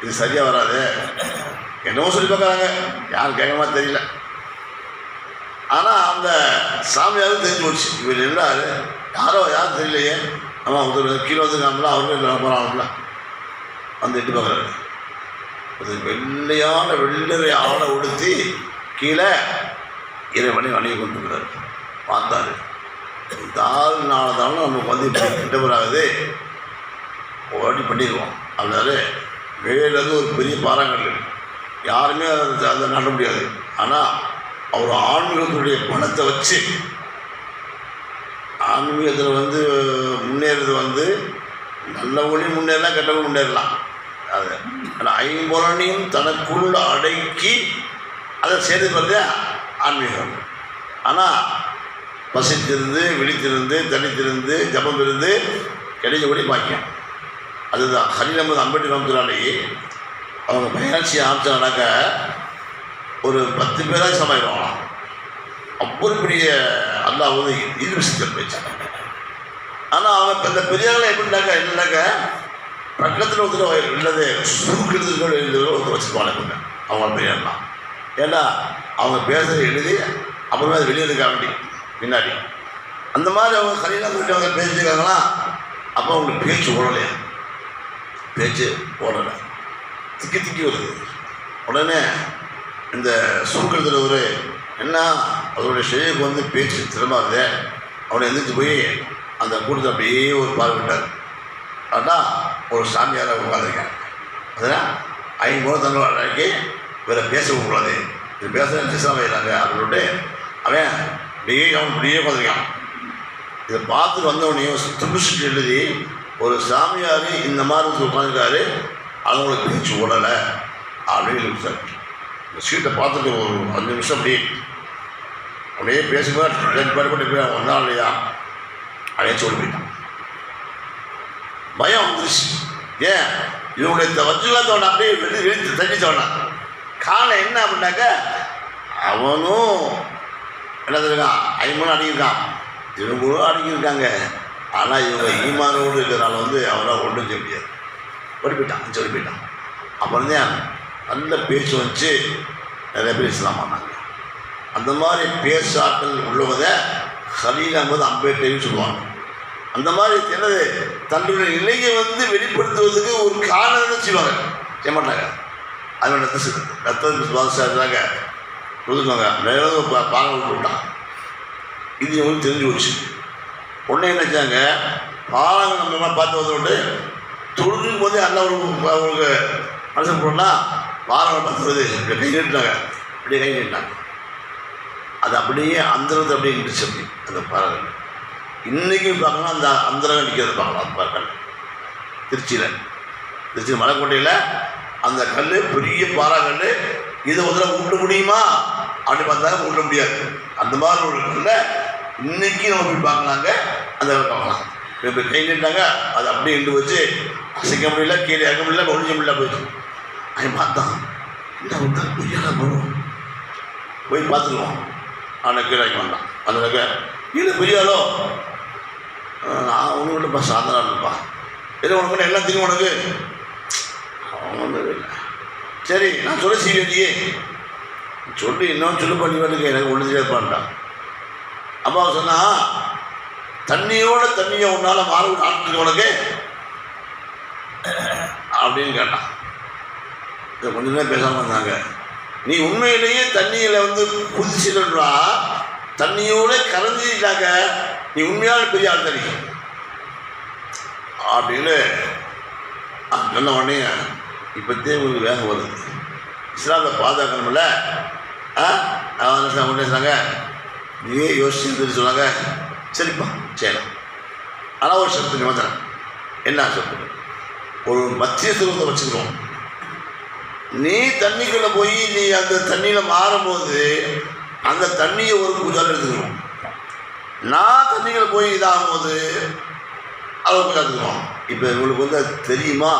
இது சரியாக வராது என்னவோ சொல்லி பார்க்குறாங்க. யாரும் கேட்கமா தெரியல. ஆனால் அந்த சாமியாரும் தெரிஞ்சு போச்சு இவர் இருந்தார். யாரும் தெரியலையே. ஆமாம், ஒருத்தர் கீழே வந்துருக்காங்களா, அவரும் போகிறாங்களா வந்து எட்டு பார்க்குறாரு. அது வெள்ளையான வெள்ளரை ஆடை உடுத்தி கீழே இறைவனை வணிக கொண்டு இருக்கிறார். பார்த்தாரு, தாள்னால்தாலும் நமக்கு வந்து இப்படி கிட்டவராகுது, ஓடி பண்ணிடுவோம் அப்படின்னாரு. வேலேருந்து ஒரு பெரிய பாறாங்கல், யாருமே அதை நட முடியாது. ஆனால் அவர் ஆன்மீகத்துடைய பணத்தை வச்சு ஆன்மீகத்தில் வந்து முன்னேறது வந்து நல்லவங்களையும் முன்னேறலாம், கெட்டவங்களும் முன்னேறலாம். அது ஆனால் ஐம்பொலனையும் தனக்குள்ள அடக்கி அதை சேர்த்து போகிறதே ஆன்மீகம். ஆனால் பசித்திருந்து விழித்திருந்து தனித்திருந்து ஜபம் இருந்து கிடைக்கக்கூடிய பாக்கியம் அதுதான். ஹலீல் அஹ்மத் அம்பேத்கர் ரஹ்மத்துல்லாஹி அவங்க பயாட்சி ஆரம்பிச்சாங்கனாக்க ஒரு 10 பேராக சமாளிப்பாங்களாம். அவ்வளோ பெரிய அல்லாஹ் வந்து ஈடுபடுத்த போயிடுச்சாங்க. ஆனால் அவங்க இந்த பெரியார்கள் எப்படின்னாக்கா என்னன்னாக்கா பக்கத்தில் ஒருத்தர் இல்லது சுருக்கிறதுக்கு ஒருத்தர் வச்சுருப்பாங்க அவங்க பெரியார்லாம். ஏன்னா அவங்க பேசுகிறத எழுதி அப்புறமே அது வெளியே இருக்க வேண்டி பின்னாடி அந்த மாதிரி அவங்க சரியாக போயிட்டு அவங்க பேசியிருக்காங்களா. அப்போ அவங்களுக்கு பேச்சு ஓடலையா, பேச்சு ஓடலை, திக்கி திக்கி வருது. உடனே இந்த சுருக்கிறதுல ஒரு என்ன அதோடைய ஷேக்கு வந்து பேச்சு திறமாகுது. அவனை எந்திரிச்சு போய் அந்த கூட்டத்தை அப்படியே ஒரு பார்வைட்டார். அதான் ஒரு சாமியாரை உட்காந்துருக்கேன். அதனால் 5 முறை தங்களை அழகி வேறு பேசக்கூடாது, இது பேச நிச்சயமாக வைக்கிறாங்க அப்படின்ட்டு அவன் அவன் இப்படியே உட்காந்துருக்கான். இதை பார்த்துட்டு வந்தவனையும் துணிச்சுட்டு எழுதி ஒரு சாமியார் இந்த மாதிரி உட்காந்துருக்காரு, அவங்களுக்கு பேச்சு ஓடலை அப்படின்னு எழுதிட்டார். இந்த சீட்டை பார்த்துட்டு ஒரு 5 நிமிஷம் அப்படியே பேசும்போது பாடுபட்டு போய் ஒன்றா இல்லையா அப்படின்னு சொல்லி போயிட்டான். பயம் வந்துருச்சு. ஏன் இவனுடைய வச்சுலாத்தவனை அப்படியே வெளியே தண்ணி தோணான். காரணம் என்ன அப்படின்னாக்க அவனும் என்ன இருக்கான், 50 அடிக்கிருக்கான், இவங்களும் அடிக்கிருக்காங்க. ஆனால் இவங்க ஈமானோடு இருக்கிறனால அவனால் ஒன்றும் செய்ய முடியாது. சொல்லி போயிட்டான். அப்புறம் தான் நல்ல பேச்சு வச்சு நிறைய பேர் இஸ்லாம் பண்ணாங்க. அந்த மாதிரி பேச்சாக்கள் உள்ளவங்க ஹலீல் அஹ்மத் அம்பேத்கர்னு சொல்லுவாங்க. அந்த மாதிரி என்னது தன்னுடைய நிலையை வெளிப்படுத்துவதுக்கு ஒரு காரணம் செய்வாங்க, செய்ய மாட்டாங்க. அது ரத்த பாதுகாங்க கொடுத்துருவாங்க. நிறைய பாலம் விட்டு விட்டான். இது இவங்களுக்கு தெரிஞ்சு வச்சு உடனே என்ன செஞ்சாங்க, பாலங்கள் நம்ம பார்த்து வந்து தொழுதும் போதே அல்ல அவங்களுக்கு மனசு போனால் பாலங்கள் பார்த்து வருது இப்படி கை நீட்டாங்க, அப்படியே கை நீட்டாங்க. அது அப்படியே அந்தரத்தை அப்படியே நின்றுச்சு. அப்படி அந்த பாலங்கள் இன்றைக்கும் பார்க்கலாம். அந்த அந்தரகம் நிற்கிறது பார்க்கலாம். அந்த பாலங்கள் திருச்சியில் மலைக்கோட்டையில் அந்த கல் பெரிய பாறாங்கல். இதை விட முடியுமா அப்படின்னு பார்த்தா விட முடியாது. அந்த மாதிரி ஒரு கல்ல இன்னைக்கு நம்ம போய் பார்க்கலாங்க. அந்த பார்க்கலாம் இப்போ கை நின்றாங்க. அது அப்படியே இண்டு வச்சு அசைக்க முடியல, கீழே இறக்க முடியல, ஒழிஞ்ச முடியல போயிடுச்சு. அவன் பார்த்தான், என்ன விட்டா பொய்யால போகணும், போய் பார்த்துக்குவோம். அவனை கீழே வந்தான். அந்த கீழே பெரியாலோ நான் ஒன்று சாதனா இருப்பா, எது உனக்கு எல்லாம் தெரியும் உனக்கு. அவன் இல்லை. சரி நான் சொல்ல செய்வேண்டியே சொல்லி இன்னொன்று சொல்லு பண்ணி வந்துக்கு எனக்கு ஒன்று தெரியாதுப்பான்ட்டான். அப்பா சொன்னா தண்ணியை உன்னால் மாற ஆட்டுக்கு உனக்கு அப்படின்னு கேட்டான். இதை கொஞ்ச நேரம் பேசாமல் இருந்தாங்க. நீ உண்மையிலேயே தண்ணியில் குதிச்சுட்டா தண்ணியோட கரைஞ்சிட்டாங்க, நீ உண்மையான பெரிய ஆள் தண்ணி அப்படின்னு சொன்ன உடனே இப்போத்தே உங்களுக்கு வேகம் வருது. இஸ்லாத்தை பாதுகாக்கணும்ல. உடனே சொன்னாங்க, நீயே யோசிச்சு சொன்னாங்க. சரிப்பா செய்யலாம், ஆனால் ஒரு சத்து நிபந்தனை. என்ன சொல்லுங்க, ஒரு மத்திய சுரத்தை வச்சுக்கிறோம். நீ தண்ணிக்குள்ளே போய் நீ அந்த தண்ணியில் மாறும்போது அந்த தண்ணியை ஒரு பூஜாவில் எடுத்துக்கணும். நான் தண்ணிக்குள்ளே போய் இதாகும்போது அதை பூஜா எடுத்துக்கணும். இப்போ உங்களுக்கு தெரியுமா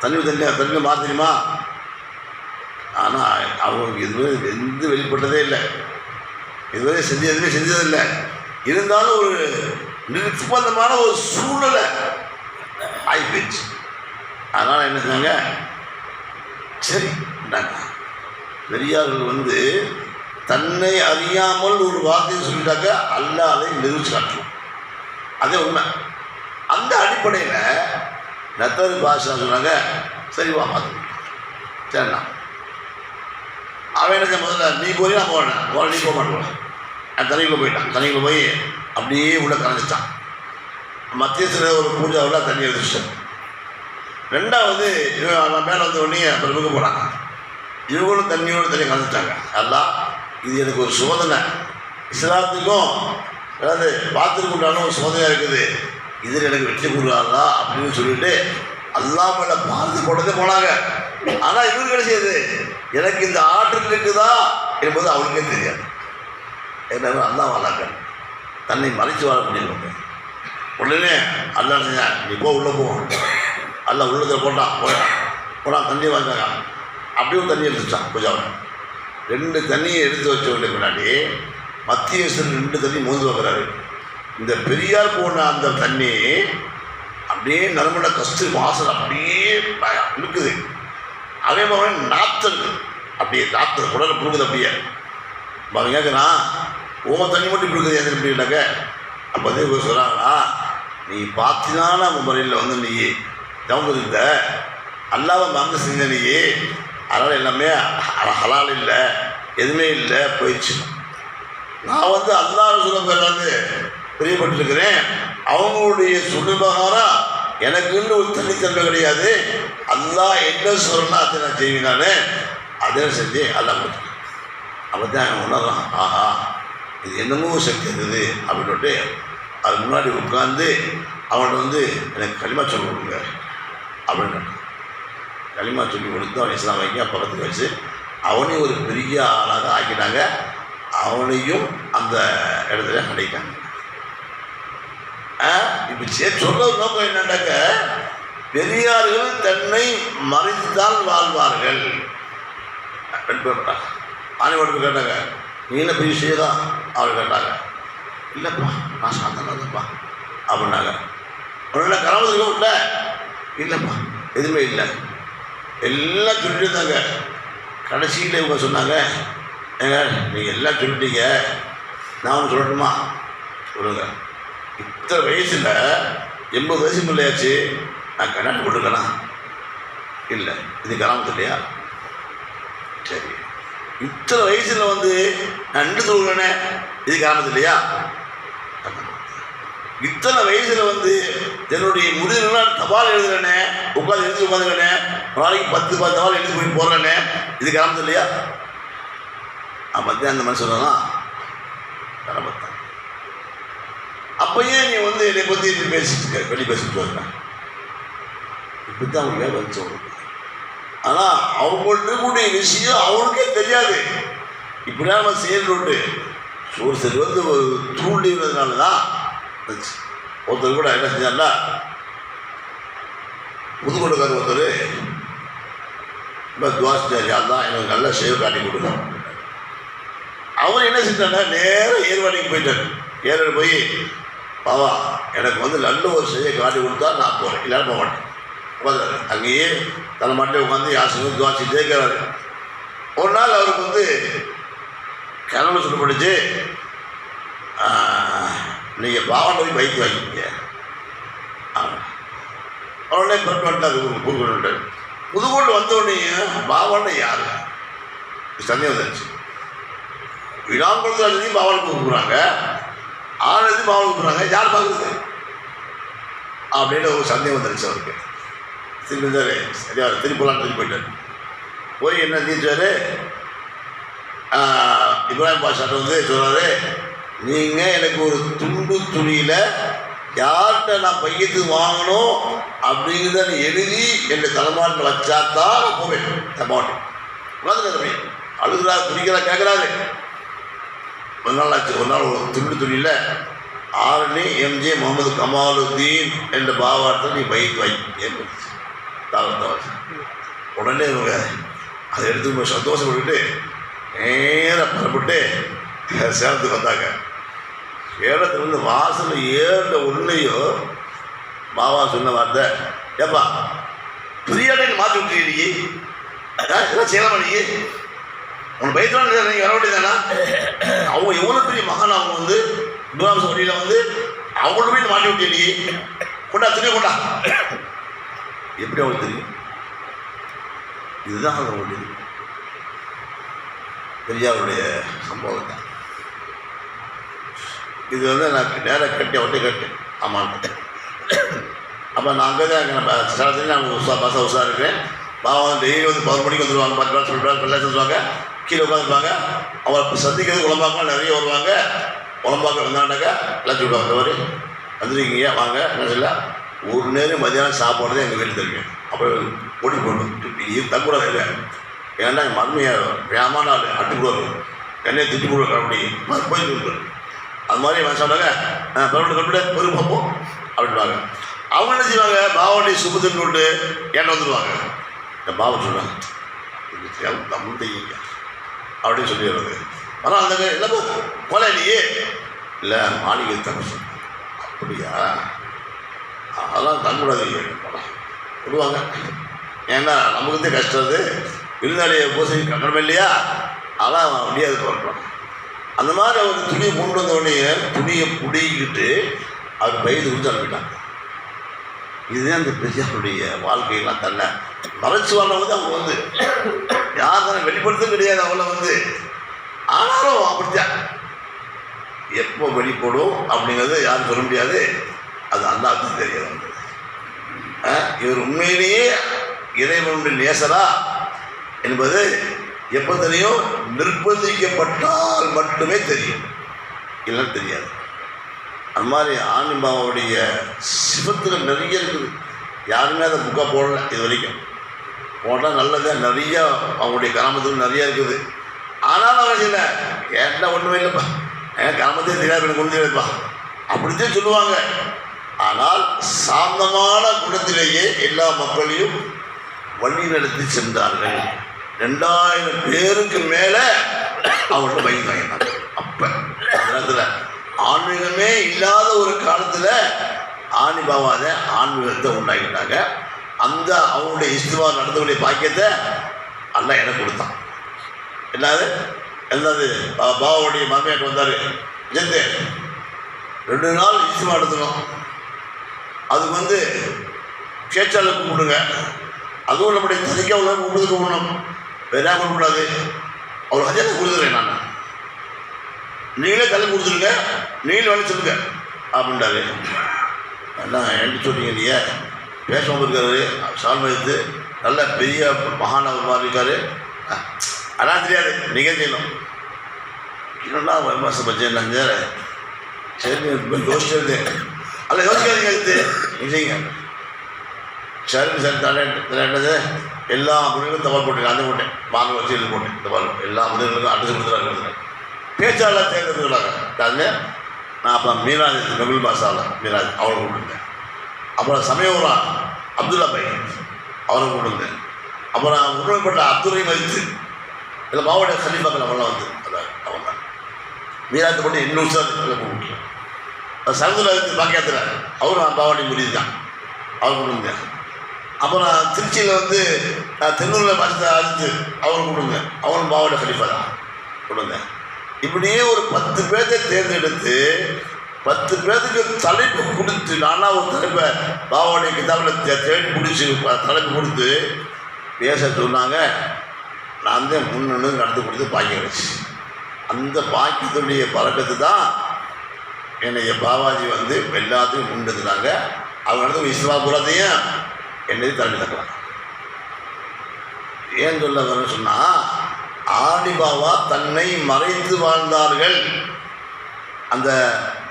தண்ணியில் மாற தெரியுமா? ஆனால் அவங்களுக்கு இதுவரை எந்த வெளிப்பட்டதே இல்லை, இதுவரை எதுவுமே செஞ்சதில்லை. இருந்தாலும் ஒரு நிர்பந்தமான ஒரு சூழ்நிலை ஆகிப்போச்சு. அதனால் என்ன சொன்னாங்க, சரி பெரியார்கள் தன்னை அறியாமல் ஒரு வார்த்தையை சொல்லிட்டாக்க அல்லாஹ் அதை நிரூபிச்சு காட்டணும். அதே உண்மை. அந்த அடிப்படையில் நத்தர் பாஷா சொன்னாங்க, சரி வா பார்த்து. சரிண்ணா அவன் என்ன முதல்ல நீ போய் நான் போனேன், நீ போக மாட்டேன். தண்ணிக்குள்ளே போயிட்டான். தண்ணிக்குள்ளே போய் அப்படியே உள்ளே கரைஞ்சிட்டான். மத்திய சில ஒரு பூஜாவில் தண்ணி எடுத்துட்டான். ரெண்டாவது இவன் மேலே உடனே பிரபுக்கு போகிறாங்க. இவங்களும் தண்ணியோடு தண்ணி கலந்துட்டாங்க. எல்லாம் இது எனக்கு ஒரு சோதனை, இஸ்லாத்துக்கும் அதாவது பார்த்துருக்குண்டான ஒரு சோதனையாக இருக்குது, இதில் எனக்கு வெற்றி கொடுக்குறாங்களா அப்படின்னு சொல்லிட்டு அல்லாஹ் மேலே பார்த்து போட்டதே போனாங்க. ஆனால் இவருக்கு என்ன செய்யுது, எனக்கு இந்த ஆற்றல் இருக்குதா என்பது அவளுக்கே தெரியாது. என்ன அல்லாஹ் வளர்க்க தன்னை மறைச்சு வாழ முடியும். உடனே அல்லாஹ் செஞ்சான், நீ உள்ளே போ. அல்ல உள்ளத்தில் போட்டான் தண்ணியை வாங்கிட்டாங்க. அப்படியும் தண்ணி எடுத்துட்டான் பூஜாவை. 2 தண்ணியை எடுத்து வச்சவங்க முன்னாடி மத்திய 2 தண்ணி மோந்து வைக்கிறாரு. இந்த பெரியார் போன அந்த தண்ணி அப்படியே நறுமண கஸ்து வாசல் அப்படியே இருக்குது. அதே மாதிரி நாத்தல் அப்படியே நாத்தல் உடலை கொடுக்குது. அப்படியே பாருங்க கேட்குறான், தண்ணி மட்டும் இப்படி இருக்குது எப்படின்னாக்க. அப்போ அதே சொல்கிறாங்களா, நீ பார்த்தினான முறையில் நீ கவனித்த அல்லாவை மறந்து செஞ்ச நீ, அதனால் எல்லாமே ஹலால் இல்லை, எதுவுமே இல்லை, போயிடுச்சு. நான் அல்லாஹ் சொல்ல பிரியப்பட்டிருக்கிறேன். அவங்களுடைய சொல்லுபகாரம் எனக்குன்னு ஒரு தனித்தன்மை கிடையாது. அல்லாஹ் என்ன சொல்லணும்னா அதை நான் செய்வேன். அதே செஞ்சு அல்லாஹ் கொடுத்துருக்கேன். அப்போ தான் உணர்றான், ஆஹா இது என்னமோ சக்தி இருக்குது அப்படின்ட்டு அது முன்னாடி உட்காந்து அவன்கிட்ட வந்து எனக்கு களிமா சொல்லி கொடுங்க அப்படின்னு களிமா சொல்லி கொடுத்து அவன் இஸ்லாம் வைக்க பக்கத்துக்கு வச்சு அவனையும் ஒரு பெரிய ஆளாக ஆக்கிட்டாங்க. அவனையும் அந்த இடத்துல அடைக்காங்க. இப்போ சொல்ற நோக்கம் என்னன்னாக்க, பெரியார்கள் தன்னை மறைத்துதான் வாழ்வார்கள். ஆணையோடு கேட்டாங்க, நீ என்ன பெரிய விஷயம் அவர் கேட்டாங்க. இல்லைப்பா நான் சாதாரணப்பா அப்படின்னாங்க. உடனே கராமத்துக்கு விட்ட இல்லைப்பா எதுவுமே இல்லை எல்லாம் சொல்லிட்டு இருந்தாங்க. கடைசியில் இவங்க சொன்னாங்க, ஏங்க நீங்கள் எல்லாம் சொல்லிட்டீங்க, நான் ஒன்று சொல்லட்டுமா சொல்லுங்க. இத்தனை வயசில் 80 வயசு பிள்ளையாச்சு, நான் கண்ணாடி போட்டுருக்கேனா? இல்லை. இது கிராமத்து இல்லையா? சரி. இத்தனை வயசில் வந்து நான் நின்று சொல்கிறேனே, இது கிராமத்து இல்லையா? இத்தனை வயசில் வந்து என்னுடைய முடிவுலாம் தபால் எழுதுறேனே, உட்காந்து எழுதி உட்காந்துக்கிறேனே, ஒரு நாளைக்கு 10 தபால் எழுதி போய் போடுறேனே, இது கிராமத்து இல்லையா? மத்திய அந்த மாதிரி சொல்லலாம் கிராமத்தான். அப்பயே நீ வந்து என்னை பற்றி இப்படி பேசிட்டு இருக்க, வெளியே பேசிட்டு வரேன். இப்படி தான் அவங்க வேலை வச்சு அவங்களுக்கு. ஆனால் அவங்கள்ட்ட கூடிய விஷயம் அவங்களுக்கே தெரியாது. இப்படியா நம்ம செயல்பட்டு சோர்சரி வந்து தூண்டினதுனால தான் ஒருத்தர் கூட என்ன செஞ்சார்னா, புதுக்கோட்டைக்காரர் ஒருத்தர் இப்போ துவாசிச்சார், யார்தான் எனக்கு நல்ல சேவை காட்டி கொடுக்கும். அவர் என்ன செஞ்சாருன்னா நேராக ஏர்வாடிக்கு போயிட்டார். ஏர்வாடி போய், பாவா எனக்கு வந்து நல்ல ஒரு செய்யை காட்டி கொடுத்தா நான் போகிறேன், இல்லைன்னு போக மாட்டேன். உட்காந்துறாரு அங்கேயே தலை மாட்டே உட்காந்து யாசகம் துவாசி ஜெயிக்கிறாரு. ஒரு நாள் அவருக்கு வந்து கனவு சொல்லப்படுச்சு, நீங்கள் பாவாண்ட போய் பைக் வாங்கிக்கிங்க. உடனே பிறகு வந்துட்டார் புதுக்கோட்டை. புதுக்கோட்டை வந்தோடனே பாவாண்ட யார் சந்தேகம் வந்துருச்சு. விழாங்குளத்தில் பாவாண்டை கூப்பிடுறாங்க, ஆனது பாவாண்டை கூப்பிட்றாங்க, யார் பார்க்குறது அப்படின்னு ஒரு சந்தேகம் வந்துருச்சு அவருக்கு. திரும்பி இருந்தார், சரியா திருப்பலாம் திரும்பி போயிட்டார். போய் என்ன தீர்ச்சார், இப்ராஹிம் பாஷாட்ட வந்து சொல்கிறாரு, நீங்கள் எனக்கு ஒரு துண்டு துணியில் யார்கிட்ட நான் பையத்து வாங்கணும் அப்படிங்கிறத நீ எழுதி என் தலைமாட்டில் வச்சாத்தான் நான் போவேன். மாட்டேன் உட்காந்துருக்க அழுகிறாரு, துணிக்கிறா, கேட்குறாரு. ஒரு நாள் ஆச்சு. ஒரு நாள் ஒரு துண்டு துணியில் ஆரணி எம்ஜே முகமது கமாலுத்தீன் என்ற பாவாட்டை நீ பையத்து வாங்கி தாவத்தாச்சு. உடனே இவங்க அதை எடுத்து சந்தோஷப்பட்டுக்கிட்டு நேராக புறப்பட்டு சேலத்துக்கு வந்தாங்க. சேலத்தில் வந்து வாசல் ஏறின உன்னையோ பாபா சொன்ன வார்த்தை, ஏப்பா பிரியாணி மாற்றி விட்டுருக்கீ, இதெல்லாம் சேலமா நீ உன் பயிற்சி நீங்கள் வர வேண்டியதானா? அவங்க எவ்வளோ பெரிய மகன், அவங்க வந்து நூறாம் வழியில் வந்து அவங்கள்ட்ட போய் மாட்டி விட்டே நீ, கொண்டா துணியை கொண்டா. எப்படி அவங்களுக்கு தெரியும்? இதுதான் அவங்களுடைய பெரியாருடைய சம்பவம் தான். இது வந்து நான் நேராக கட்டி அவட்டே கேட்டேன். ஆமாம். அப்போ நான் அங்கே தான் நம்ம ஸ்டார்டிங் நான் பஸ்ஸாக உஷாக இருக்கிறேன். பாவம் டெய்லி வந்து 11 மணிக்கு வந்துடுவாங்க, 10 பேர் சொல்லிட்டு பிள்ளை சொல்லுவாங்க, கீழே உட்காந்துருப்பாங்க. அவரை சந்திக்கிறது உடம்பாக்கம் நிறைய வருவாங்க. உடம்பாக்கம் வந்தாண்டாக்கா லட்சம் விடுவாங்க. இந்த மாதிரி வந்துருக்கீங்க வாங்க, என்ன சொல்ல ஒரு நேரம் மதியானம் சாப்பாடு எங்கள் வீட்டில் தெரியும். அப்புறம் ஓடி போடணும், தங்கக்கூடாது இல்லை. ஏன்னா என் மருமையாக வேகமான ஆள் அட்டு போடுவார், என்னையை திட்டு போடுவார். அப்படி போயிட்டு இருப்பார். அது மாதிரி அவன் சொன்னாங்க, பரவாயில்ல கல்பிட பொருள் பார்ப்போம் அப்படின்வாங்க. அவங்க என்ன செய்வாங்க, பாவாண்டி சுபத்துன்னு விட்டு ஏன்ட்ட வந்துடுவாங்க. இந்த பாவா சொல்லுவாங்க, தமிழ் தைங்க அப்படின்னு சொல்லிடுறது. ஆனால் அந்த என்ன போல இல்லையே, இல்லை மாளிகை தங்க சொன்ன. அப்படியா, அதெல்லாம் தங்கக்கூடாது சொல்லுவாங்க. ஏன்னா நமக்கு தான் கஷ்டம். அது விருந்தாளியை பூசை கடமை இல்லையா, அதெல்லாம் முடியாது பண்ணுறோம். அந்த மாதிரி அவர் துணியை கொண்டு வந்த உடனே துணியை பிடிக்கிட்டு அவர் பயிர் கொடுத்து அனுப்பிட்டாங்க. இதுதான் அந்த பெரியாருடைய வாழ்க்கையெல்லாம் தன்னை மறைச்சு வாழ்றவங்க அவங்க வந்து யார் தானே வெளிப்படுத்தும் கிடையாது. அவளை வந்து ஆனாலும் அப்படித்தான் எப்போ வெளிப்படும் அப்படிங்கிறது யாரும் சொல்ல முடியாது. அது அல்லாஹ்வுக்கு தெரியாது. வந்து இவர் உண்மையிலேயே இறைவனுடைய நேசரா என்பது எப்போ தெரியும், நிர்பந்திக்கப்பட்டால் மட்டுமே தெரியும். இல்லைன்னு தெரியாது. அது மாதிரி ஆணி பாபாவுடைய சிவத்துகள் நிறைய இருக்குது. யாருமே அதை புக்காக போடல இது வரைக்கும். போட்டால் நல்லது, நிறைய அவங்களுடைய கிராமத்துக்கு நிறையா இருக்குது. ஆனாலும் அவசியம் இல்லை, கேட்டால் ஒன்றுமே இல்லைப்பா, கிராமத்தையே தெரியாது எனக்கு ஒன்று இல்லைப்பா அப்படித்தான் சொல்லுவாங்க. ஆனால் சாந்தமான குணத்திலேயே எல்லா மக்களையும் வழி நடத்தி சென்றார்கள். 2000 பேருக்கு மேலே அவங்கள்ட்ட பைக் வாங்கினாங்க. அப்போ அந்த நேரத்தில் ஆன்மீகமே இல்லாத ஒரு காலத்தில் ஆணி பாபாத ஆன்மீகத்தை உண்டாக்கிட்டாங்க. அந்த அவங்களுடைய இஸ்திவா நடத்தக்கூடிய பாக்கியத்தை அல்லா எனக்கு கொடுத்தான். என்னது பாபாவுடைய மாமியாட்டு வந்தார், ஜெத்து 2 நாள் இஸ்திவா நடத்தணும், அதுக்கு கேச்சால கூப்பிடுங்க, அதுவும் நம்முடைய தனிக்க உள்ள கூப்பிடுறதுக்கு கூடணும், வேற கூப்பிடாது. அவர் ஹஜத்தை கொடுத்துருவேன், நான் நீங்களே தலை கொடுத்துருங்க, நீங்களே வேலை சொல்லுங்க அப்படின்றாரு. எல்லாம் என்ன சொல்றீங்க இல்லையா, பேசாமல் இருக்காரு, சால்வை எடுத்து நல்ல பெரிய மகானவர் மாதிரி இருக்காரு. அதான் தெரியாது, நீங்கள் செய்யணும். இன்னொன்னா விமர்சனம் பச்சேன் சரி யோசிச்சது அல்ல, யோசிக்காதீங்க எடுத்து நீங்கள் செய்யுங்க. சரி சரி தலையிட்டது எல்லா முடிவுகளும் தபால் போட்டேன், அந்த போட்டேன் வாங்க வச்சு எழுதி போட்டேன் தபால், எல்லா முடிவுகளுக்கும் அட்ரஸ் கொடுத்துருக்காங்க. பேச்சாளர் தேர்ந்தெடுத்துக்கிறாங்க. அதில் நான் அப்போ மீராஜ் நகுல் பாஷாவில் மீராஜ் அவரை கூப்பிட்டுருந்தேன். அப்புறம் சமயவரா அப்துல்லா பை அவரை கூப்பிட்டுருந்தேன். அப்புறம் உண்மைப்பட்ட அப்துரை மதித்து இல்லை மாவட்ட சலீஃபாக்கள் அவெல்லாம் அதான் அவன் தான் மீராஜை போட்டு 8 வருஷம் கூப்பிட்டு. சரதுல பாக்கியத்தில் அவரும் பாவாடி முடிவு தான் அவர் கூப்பிட்டுருந்தேன். அப்புறம் திருச்சியில் தென்னூரில் பார்த்து அழைத்து அவரும் கூப்பிட்டுருந்தேன், அவரும் பாவாட சலீஃபா தான் கூப்பிட்டுருந்தேன். இப்படியே ஒரு 10 பேர்த்தை தேர்ந்தெடுத்து 10 பேர்த்துக்கு தலைப்பு கொடுத்து, நானாக ஒரு தலைப்பை பாபாவுடைய கிதாபில் தேடி பிடிச்சி தலைப்பு கொடுத்து பேச சொன்னாங்க. நான் தான் முன்னு நடந்து கொடுத்து பாக்கியம் வச்சு, அந்த பாக்கியத்துடைய பழக்கத்து தான் என்னைய பாபாஜி எல்லாத்தையும் முன்னெடுத்துனாங்க. அவங்க நடந்து இஸ்லா புறத்தையும் என்னையும் தள்ளி தக்கலாம். ஏன் சொல்ல வரேன்னு சொன்னால், ஆணி பாபா தன்னை மறைத்து வாழ்ந்தார்கள். அந்த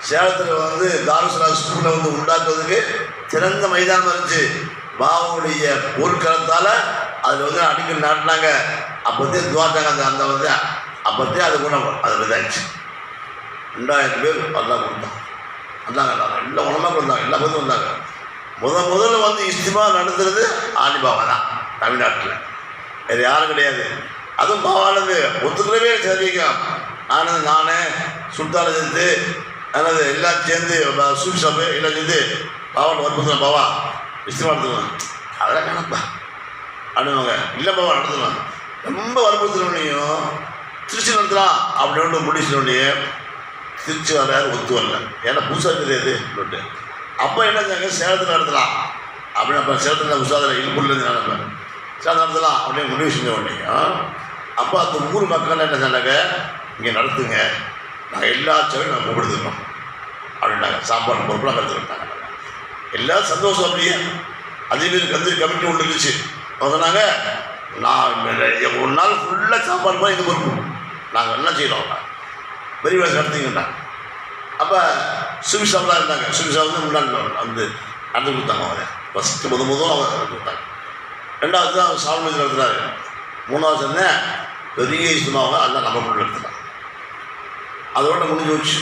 சேலத்தில் தாருசலா ஸ்கூலில் உண்டாக்குவதுக்கு திறந்த மைதானம் இருந்துச்சு. பாபாவுடைய போர்க்களத்தால் அதில் அடிக்கடி நாட்டினாங்க. அப்போதே துவாட்டாங்க அந்த அப்போதே அது குணம் அது இதாகிடுச்சு. 2000 பேர் எல்லாம் கொடுத்தாங்க, வந்தாங்க, எல்லாம் உணமாக கொடுத்தாங்க, எல்லா பேரும் வந்தாங்க. முதல்ல இஸ்திமா நடத்துறது ஆணி பாபா தான் தமிழ்நாட்டில், வேறு யாரும் கிடையாது. அதுவும் பாபானது ஒத்துக்கிறவே சரிக்கும். நானே சுல்தானை சேர்ந்து அதனால் எல்லாம் சேர்ந்து சூப் ஷாப்பு எல்லாம் சேர்ந்து பாபாட்ட வற்புறுத்தலாம், பாபா இஸ்திமா நடத்துவேன், அதெல்லாம் கணப்பா அப்படின்வாங்க. இல்லை பாபா நடத்துவேன், ரொம்ப வற்புறுத்தலையும் திருச்சி நடத்தலாம் அப்படின்னு முடிச்சோடனே திருச்சி வர ஒத்து வரல, ஏன்னா புதுசாக தெரியாது சொல்லிட்டு. அப்போ என்ன செஞ்சாங்க, சேலத்தில் நடத்தலாம் அப்படின்னு. அப்போ சேலத்தில் உசாதில் இல்புலேருந்து நினைப்பேன், சேலத்தில் நடத்தலாம் அப்படின்னு முடிவு செஞ்ச உடனே அப்போ அந்த ஊர் மக்கள் என்ன சொன்னாங்க, இங்கே நடத்துங்க, நாங்கள் எல்லா சேவையும் நாங்கள் கூப்பிடுத்துக்கிறோம் அப்படின்னாங்க. சாப்பாடு பொறுப்பெல்லாம் கற்றுக்கிட்டாங்க. எல்லாம் சந்தோஷம். அப்படியே அதேமாரி கமிட்டி ஒன்று இருந்துச்சு. அவங்க சொன்னாங்க, நான் ஒரு நாள் ஃபுல்லாக சாப்பாடு போய் இது பொறுப்பு நாங்கள் எல்லாம் செய்கிறோம், பெரிய வேலை நடத்திங்கண்ணா. அப்போ சுபிஷாவெலாம் இருந்தாங்க. சுபிஷா முன்னாடி நடந்து கொடுத்தாங்க. அவரை ஃபஸ்ட்டு முதல் அவங்க நடந்து கொடுத்தாங்க. 2வது தான் அவர் சாமி நடத்துகிறாரு. 3வது சொன்னேன் பெரிய இஷ்டமாக எல்லாம் நம்ம கூட நடத்துனாங்க. அதோட முடிஞ்சு வச்சு.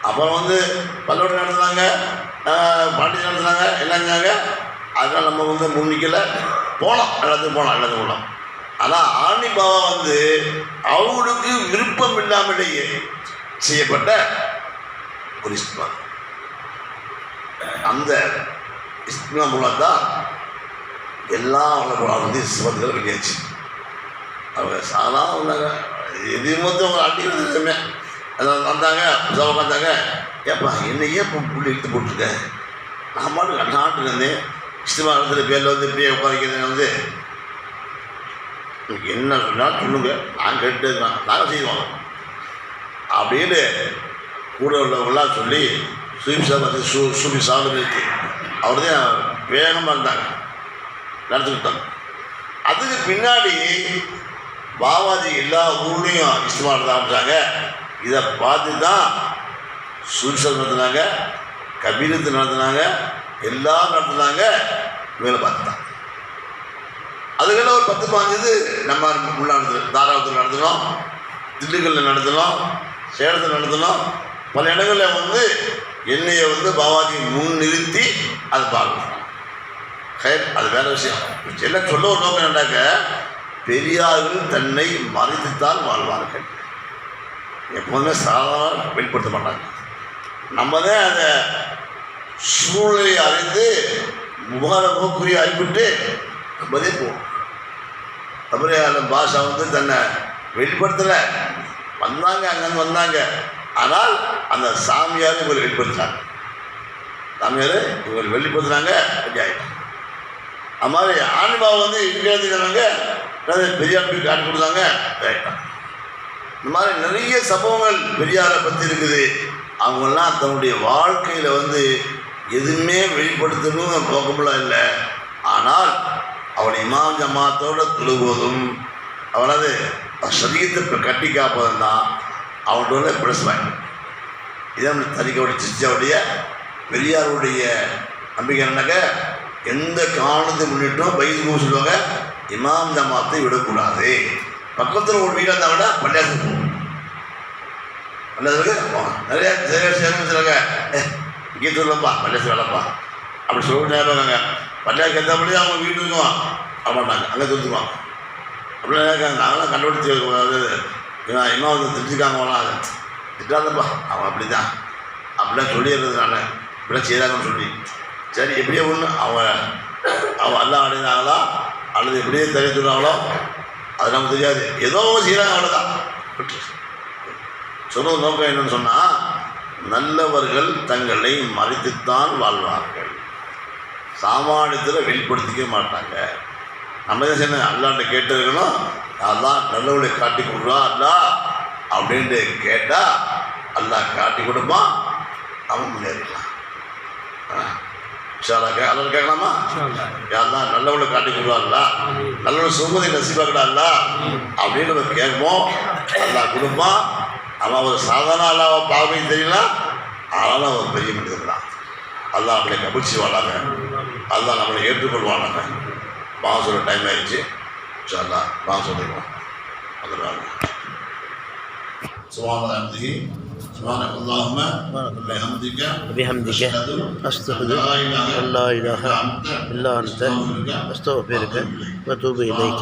அப்புறம் பல்லோடு நடத்துனாங்க, பாண்டி நடத்துனாங்க, எல்லாம் செஞ்சாங்க. அதனால் நம்ம முன்னிக்கலை, போனோம், எல்லாத்துக்கும் போனோம். ஆனால் ஆணி பாபா அவங்களுக்கு விருப்பம் இல்லாமலேயே செய்யப்பட்ட ஒரு இஸ்திமா. அந்த இஸ்திமா மூலம் தான் எல்லாம் சிவத்துக்கள் வெளியாச்சு. அவங்க சாதாரண வந்தாங்க, எதையும் அவங்க அடிக்கிறது எல்லாமே அதான் வந்தாங்க. உட்காந்தாங்க, ஏப்பா என்னையே இப்போ புள்ளி இழுத்து போட்டிருக்கேன், நான் பாட்டு நாட்டுக்கு இருந்தேன் இஸ்திமா நடத்துகிற பேரில் இப்படியே உட்காரிக்கிறது என்ன சொன்னால் சொல்லுங்க, நான் கேட்டு நாங்கள் செய்வோம் அப்படின்னு கூட உள்ளவங்களாம் சொல்லி சூபி சாதனைக்கு அவர் தான் வேகமாக இருந்தாங்க, நடத்திக்கிட்டாங்க. அதுக்கு பின்னாடி பாபாஜி எல்லா ஊர்லேயும் இஸ்திமா நடத்த ஆரம்பித்தாங்க. இதை பார்த்து தான் சுல்சல் நடத்துனாங்க, கபீரத்து நடத்துனாங்க, எல்லாம் நடத்துனாங்க. வேலை பார்த்துட்டாங்க. அதுக்கெல்லாம் ஒரு 10-15 நம்ம உள்ள நடத்துகிறோம். தாராபுரத்தில் நடத்தினோம், திண்டுக்கல்லில் நடத்தினோம், சேலத்தில் நடத்தினோம். பல இடங்களில் வந்து என்னையை வந்து பாபாஜி முன் நிறுத்தி அதை பார்க்கணும். அது வேற விஷயம். எல்லாம் சொல்ல ஒரு நோக்கம் என்னடாக்க, பெரியார்கள் தன்னை மறைத்துத்தான் வாழ்வார்கள். எப்போதுமே சாதாரண வெளிப்படுத்த மாட்டாங்க. நம்ம தான் அந்த சூழ்நிலையை அறிந்து முகரமுக்குரிய அறிவிட்டு நம்மதே போகும். தமிழ் பாஷா வந்து தன்னை வெளிப்படுத்தலை, வந்தாங்க, அங்கேருந்து வந்தாங்க. ஆனால் அந்த சாமியார் இவங்களை வெளிப்படுத்தினாங்க. சாமியார் இவங்களை வெளிப்படுத்தினாங்க, ரெடி ஆகிட்டாங்க. அது மாதிரி ஆன்மாவை வந்து இங்கேருந்துக்கிறாங்க, பெரியார் போய் காட்டி கொடுத்தாங்க, ஆகிட்டாங்க. இந்த மாதிரி நிறைய சம்பவங்கள் பெரியாரை பற்றி இருக்குது. அவங்கெல்லாம் தன்னுடைய வாழ்க்கையில் வந்து எதுவுமே வெளிப்படுத்தணும் நோக்கமெல்லாம் இல்லை. ஆனால் அவனை இமாம் ஜமாத்தோடு தொழுவதும் அவனது சரீரத்தை கட்டி காப்பதும் தான் அவனோட ப்ளஸ் பாயிண்ட். இதான் தனிக்கவுடைய சிச்சாவுடைய பெரியாருடைய நம்பிக்கை என்னன்னாக்க, எந்த காரணத்தை முன்னிட்டும் பைதுக்கு சொல்லுவாங்க, இமாம் ஜமாத்தை விடக்கூடாது. பக்கத்தில் ஒரு வீடாக இருந்தால் விட பள்ளியாசத்துக்கு போகும். பள்ளியாசத்துக்கு நிறையா சொல்லுவாங்க, இங்கே சொல்லப்பா பள்ளியாசு வேலைப்பா அப்படி சொல்லிட்டு இருப்பாங்க. பள்ளியாசு எந்த பள்ளியும் அவங்க வீடு இருக்கும் ஆமாட்டாங்க, அங்கே சொல்லிடுவாங்க. அப்படிலாம் இருக்காங்க. நாங்களாம் கண்டுபிடிச்சி இன்னும் வந்து திட்டிருக்காங்கலாம், திட்டாதப்பா அவன் அப்படி தான் அப்படிலாம் சொல்லிடுறது. நான் இப்படிலாம் செய்தாங்கன்னு சொல்லி சரி எப்படியே ஒன்று அவங்க எல்லாம் அடைந்தாங்களா அல்லது எப்படியே தெரிவித்துறாங்களோ அது நமக்கு தெரியாது. ஏதோ செய்கிறாங்க, அவ்வளோதான். சொல்வது நோக்கம் என்னன்னு சொன்னால், நல்லவர்கள் தங்களை மறைத்துத்தான் வாழ்வார்கள், சாமானியத்தில் வெளிப்படுத்திக்க மாட்டாங்க. நம்ம தான் சொன்ன அல்லாண்ட கேட்டிருக்கணும், அதான் நல்லவர்களை காட்டி கொடுக்குறா அல்லா அப்படின்ட்டு கேட்டால் அல்லா காட்டி கொடுப்பான், அவன் முன்னேறிக்கலாம். அல்லா கேட்கலாமா? யாரெல்லாம் நல்லவளை காட்டி கொடுவாங்களா, நல்லவளை சுமதி நசிப்பாக்கலாம்ல அப்படின்னு நம்ம கேட்போம். அல்லா கொடுப்பான். அவன் ஒரு சாதாரண அல்லாவை பார்வையும் தெரியலாம், அதனால் அவன் பெரிய மனிதர்களான். அல்லா நம்மளை கபிழ்ச்சி வாழாங்க, அல்லா நம்மளை ஏற்றுக்கொள்வானாங்க. வாங்க சொல்ல டைம் ஆயிடுச்சு. அல்லா வாங்க சொல்லிடுவோம். வந்துடுவாங்க. சுவாமி سبحانك اللهم وبحمدك أشهد أن لا إله إلا أنت أستغفرك وأتوب إليك.